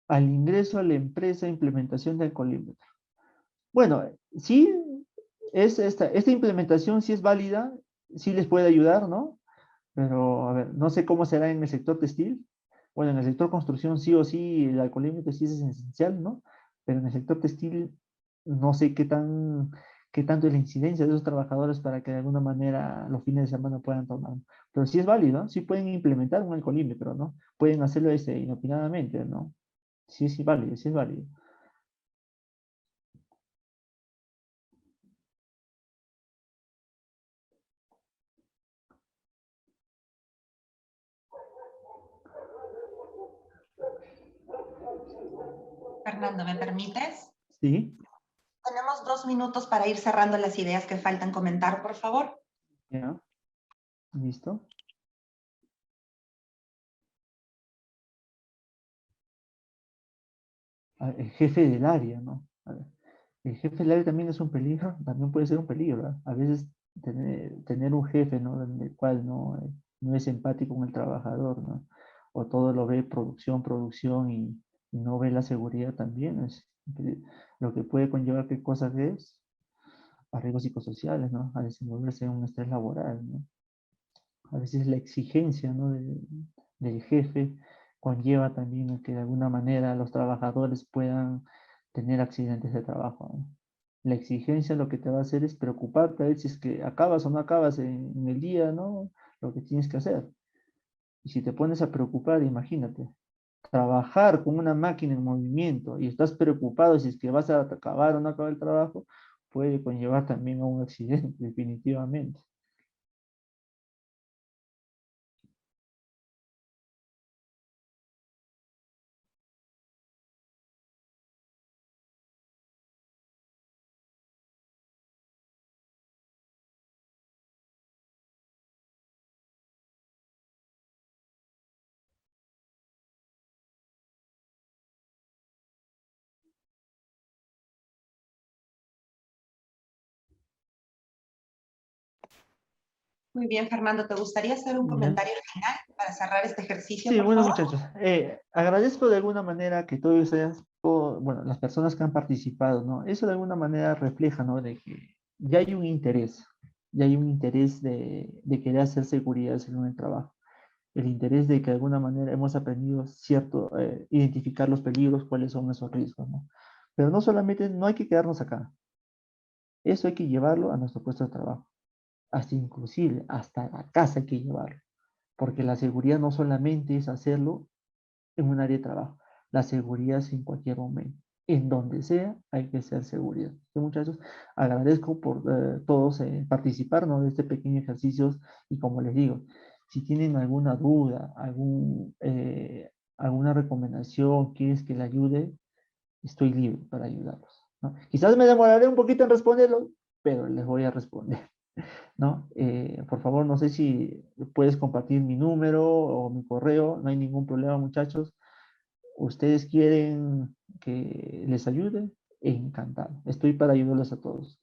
Al ingreso a la empresa, implementación del colímetro. Bueno, sí, esta implementación sí es válida, sí les puede ayudar, ¿no? Pero, a ver, no sé cómo será en el sector textil. Bueno, en el sector construcción sí o sí el alcoholímetro sí es esencial, ¿no? Pero en el sector textil no sé qué tanto es la incidencia de esos trabajadores para que de alguna manera los fines de semana puedan tomar. Pero sí es válido, ¿no? Sí pueden implementar un alcoholímetro, ¿no? Pueden hacerlo inopinadamente, ¿no? Sí, sí, válido, sí es válido. Fernando, ¿me permites? Sí, Tenemos 2 minutos para ir cerrando las ideas que faltan comentar, por favor. ya, listo. El jefe del área, ¿no? A ver, el jefe del área también es un peligro, también puede ser un peligro, ¿verdad? A veces tener un jefe, ¿no? En el cual no es empático con el trabajador, ¿no? O todo lo ve producción, producción y no ve la seguridad también, es lo que puede conllevar qué cosa que es a riesgos psicosociales, ¿no? A desenvolverse en un estrés laboral, ¿no? A veces la exigencia, ¿no? del jefe conlleva también a que de alguna manera los trabajadores puedan tener accidentes de trabajo, ¿no? La exigencia lo que te va a hacer es preocuparte a ver si es que acabas o no acabas en el día, ¿no? Lo que tienes que hacer. Y si te pones a preocupar, imagínate, trabajar con una máquina en movimiento y estás preocupado si es que vas a acabar o no acabar el trabajo, puede conllevar también a un accidente, definitivamente. Muy bien, Fernando, ¿te gustaría hacer un Ya. comentario final para cerrar este ejercicio, Sí, por bueno, favor? muchachos, agradezco de alguna manera que todos ustedes, bueno, las personas que han participado, ¿no? Eso de alguna manera refleja, ¿no? De que ya hay un interés de querer hacer seguridad en el trabajo. El interés de que de alguna manera hemos aprendido identificar los peligros, cuáles son esos riesgos, ¿no? Pero no solamente, no hay que quedarnos acá. Eso hay que llevarlo a nuestro puesto de trabajo. Inclusive, hasta la casa hay que llevarlo. Porque la seguridad no solamente es hacerlo en un área de trabajo. La seguridad es en cualquier momento. En donde sea, hay que hacer seguridad. Entonces, muchachos, agradezco por todos participar, ¿no? De este pequeño ejercicio. Y como les digo, si tienen alguna duda, alguna recomendación, quieres que le ayude, estoy libre para ayudarlos, ¿no? Quizás me demoraré un poquito en responderlo, pero les voy a responder, ¿no? Por favor, no sé si puedes compartir mi número o mi correo, no hay ningún problema, muchachos. ¿Ustedes quieren que les ayude? Encantado. Estoy para ayudarlos a todos.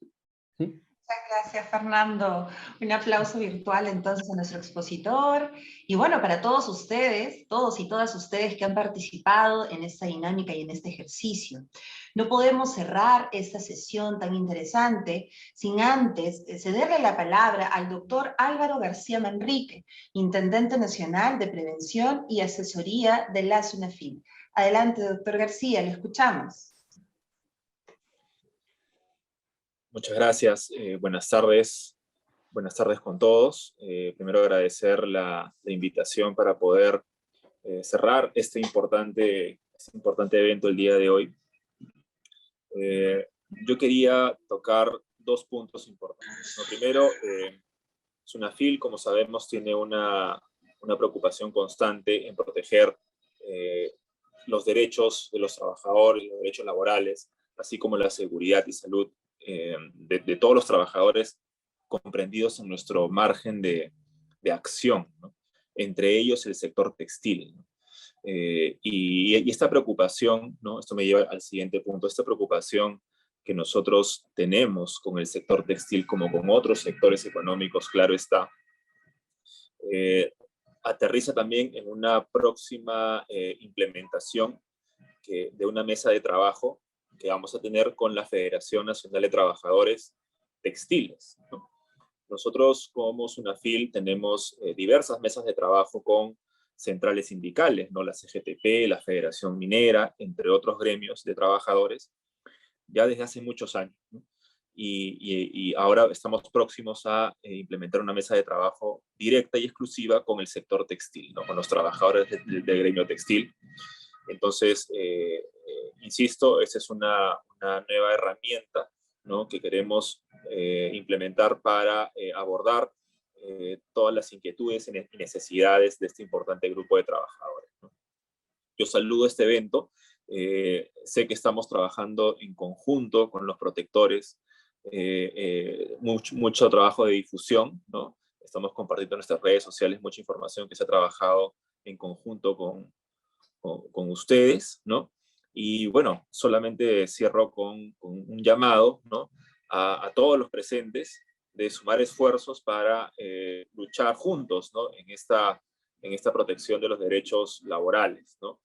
¿Sí? Muchas gracias, Fernando. Un aplauso virtual entonces a nuestro expositor. Y bueno, para todos ustedes, todos y todas ustedes que han participado en esta dinámica y en este ejercicio. No podemos cerrar esta sesión tan interesante sin antes cederle la palabra al doctor Álvaro García Manrique, Intendente Nacional de Prevención y Asesoría de la SUNAFIL. Adelante, doctor García, lo escuchamos. Muchas gracias. Buenas tardes con todos. Primero agradecer la invitación para poder cerrar este importante evento el día de hoy. Yo quería tocar dos puntos importantes, ¿no? Primero, SUNAFIL, como sabemos, tiene una preocupación constante en proteger los derechos de los trabajadores, los derechos laborales, así como la seguridad y salud de todos los trabajadores comprendidos en nuestro margen de acción, ¿no? Entre ellos el sector textil, ¿no? Y esta preocupación, ¿no? Esto me lleva al siguiente punto, esta preocupación que nosotros tenemos con el sector textil como con otros sectores económicos, claro está, aterriza también en una próxima implementación de una mesa de trabajo que vamos a tener con la Federación Nacional de Trabajadores Textiles, ¿no? Nosotros como SUNAFIL tenemos diversas mesas de trabajo con centrales sindicales, ¿no? La CGTP, la Federación Minera, entre otros gremios de trabajadores, ya desde hace muchos años, ¿no? Y ahora estamos próximos a implementar una mesa de trabajo directa y exclusiva con el sector textil, ¿no? Con los trabajadores del gremio textil. Entonces, insisto, esa es una nueva herramienta, ¿no? Que queremos implementar para abordar todas las inquietudes y necesidades de este importante grupo de trabajadores, ¿no? Yo saludo este evento. Sé que estamos trabajando en conjunto con los protectores, mucho trabajo de difusión, ¿no? Estamos compartiendo en nuestras redes sociales mucha información que se ha trabajado en conjunto con ustedes, ¿no? Y bueno, solamente cierro con un llamado, ¿no? A todos los presentes de sumar esfuerzos para luchar juntos, ¿no? En esta protección de los derechos laborales, ¿no?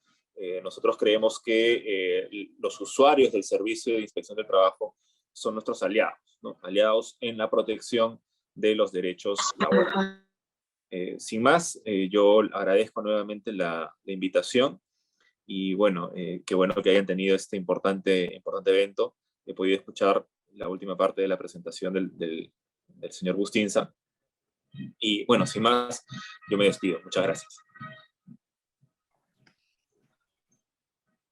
Nosotros creemos que los usuarios del servicio de inspección del trabajo son nuestros aliados, ¿no? Aliados en la protección de los derechos laborales. Sin más, yo agradezco nuevamente la invitación y bueno, qué bueno que hayan tenido este importante evento. He podido escuchar la última parte de la presentación del señor Bustinza. Y bueno, sin más, yo me despido. Muchas gracias.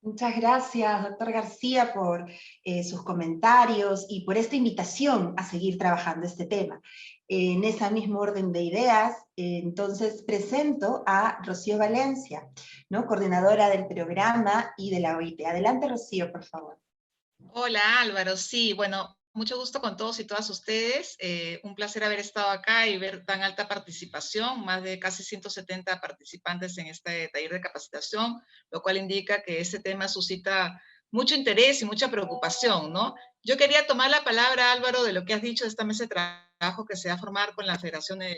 Muchas gracias, doctor García, por sus comentarios y por esta invitación a seguir trabajando este tema. En esa misma orden de ideas, entonces presento a Rocío Valencia, ¿no? Coordinadora del programa y de la OIT. Adelante, Rocío, por favor. Hola, Álvaro. Sí, bueno, mucho gusto con todos y todas ustedes. Un placer haber estado acá y ver tan alta participación, más de casi 170 participantes en este taller de capacitación, lo cual indica que este tema suscita mucho interés y mucha preocupación, ¿no? Yo quería tomar la palabra, Álvaro, de lo que has dicho de esta mesa de trabajo que se va a formar con la Federación de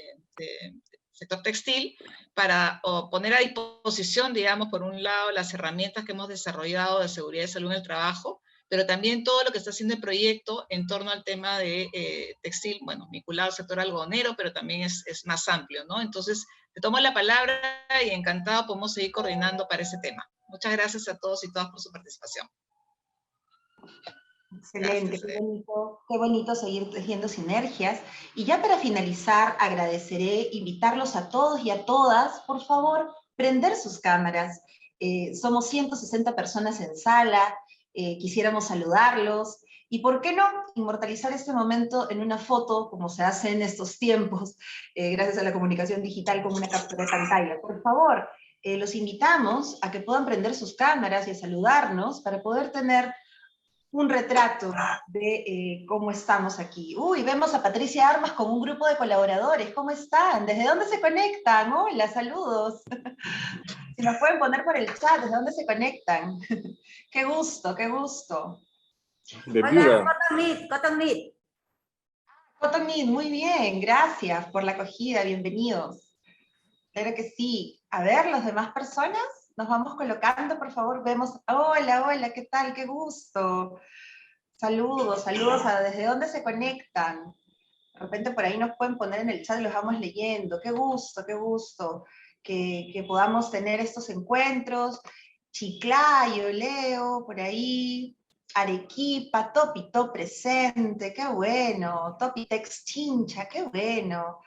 Sector Textil para poner a disposición, digamos, por un lado, las herramientas que hemos desarrollado de seguridad y salud en el trabajo, pero también todo lo que está haciendo el proyecto en torno al tema de textil, bueno, vinculado al sector algodonero, pero también es más amplio, ¿no? Entonces, te tomo la palabra y encantado podemos seguir coordinando para ese tema. Muchas gracias a todos y todas por su participación. Excelente, Gracias, qué bonito seguir tejiendo sinergias. Y ya para finalizar, agradeceré invitarlos a todos y a todas, por favor, prender sus cámaras. Somos 160 personas en sala, quisiéramos saludarlos, y por qué no inmortalizar este momento en una foto, como se hace en estos tiempos, gracias a la comunicación digital, con una captura de pantalla. Por favor, los invitamos a que puedan prender sus cámaras y a saludarnos para poder tener un retrato de cómo estamos aquí. Uy, vemos a Patricia Armas con un grupo de colaboradores. ¿Cómo están? ¿Desde dónde se conectan? Hola, saludos. Si nos pueden poner por el chat, ¿desde dónde se conectan? Qué gusto, qué gusto. De Hola, Piura. Cotton Meat. Cotton Meat, muy bien, gracias por la acogida, bienvenidos. Claro que sí. A ver, las demás personas, nos vamos colocando, por favor, vemos. Hola, hola, ¿qué tal? Qué gusto. Saludos, saludos a desde dónde se conectan. De repente por ahí nos pueden poner en el chat y los vamos leyendo. Qué gusto que podamos tener estos encuentros. Chiclayo, Leo, por ahí. Arequipa, Topito presente, qué bueno. Topitex Chincha, qué bueno.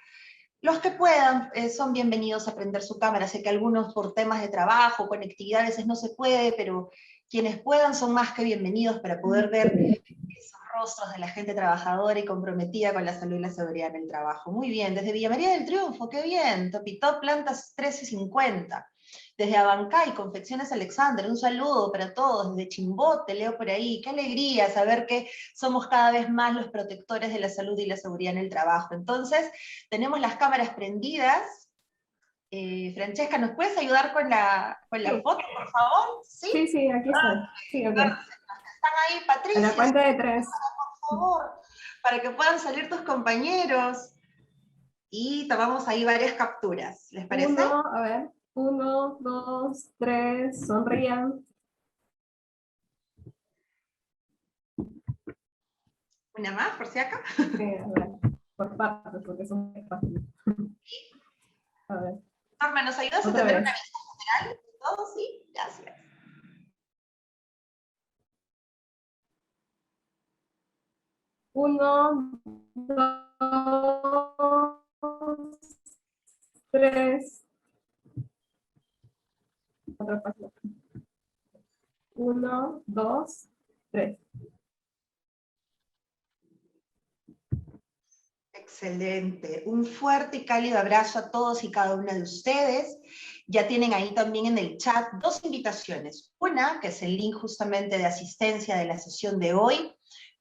Los que puedan son bienvenidos a prender su cámara. Sé que algunos por temas de trabajo, conectividad, a veces no se puede, pero quienes puedan son más que bienvenidos para poder ver esos rostros de la gente trabajadora y comprometida con la salud y la seguridad en el trabajo. Muy bien, desde Villa María del Triunfo, qué bien. Topitop, plantas 1350. Desde Abancay, Confecciones Alexander, un saludo para todos. Desde Chimbote, leo por ahí. Qué alegría saber que somos cada vez más los protectores de la salud y la seguridad en el trabajo. Entonces, tenemos las cámaras prendidas. Francesca, ¿nos puedes ayudar con la foto, por favor? Sí, Sí, aquí estoy. Sí, ok. Están ahí, Patricia. A la cuenta de 3. Por favor, para que puedan salir tus compañeros. Y tomamos ahí varias capturas. ¿Les parece? 1, 2, 3, sonrían. Una más, por si acá. Sí, a ver, por partes, porque son muy fáciles. A ver. Norma, ¿nos ayudas a tener una vista general de todo? Sí, gracias. Uno, 2, 3. Otra página. 1, 2, 3. Excelente. Un fuerte y cálido abrazo a todos y cada una de ustedes. Ya tienen ahí también en el chat dos invitaciones. Una, que es el link justamente de asistencia de la sesión de hoy.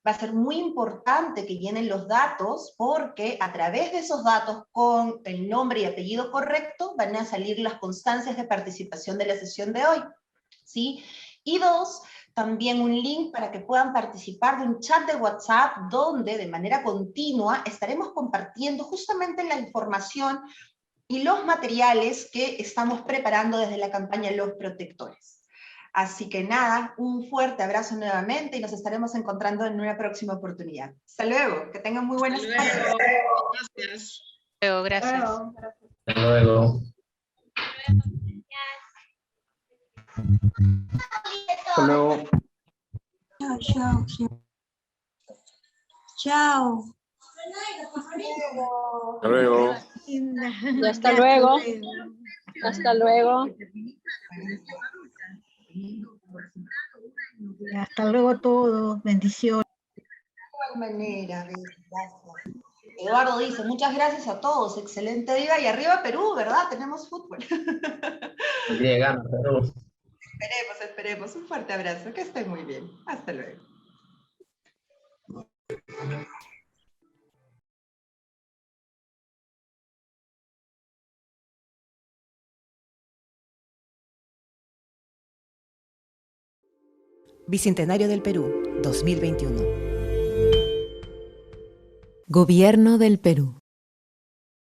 Va a ser muy importante que llenen los datos porque a través de esos datos con el nombre y apellido correcto van a salir las constancias de participación de la sesión de hoy. ¿Sí? Y dos, también un link para que puedan participar de un chat de WhatsApp donde de manera continua estaremos compartiendo justamente la información y los materiales que estamos preparando desde la campaña Los Protectores. Así que nada, un fuerte abrazo nuevamente y nos estaremos encontrando en una próxima oportunidad. Hasta luego, que tengan muy buenas tardes. Gracias. Gracias. Hasta luego. Hasta luego. Chao, chao, chao. Chao. Hasta luego. Y hasta luego. Hasta luego. Hasta luego a todos. Bendiciones. De igual manera, gracias. Eduardo dice, muchas gracias a todos, excelente día, y arriba Perú, ¿verdad? Tenemos fútbol. Tiene ganas, Perú. Esperemos, un fuerte abrazo, que estén muy bien. Hasta luego. Bicentenario del Perú, 2021. Gobierno del Perú.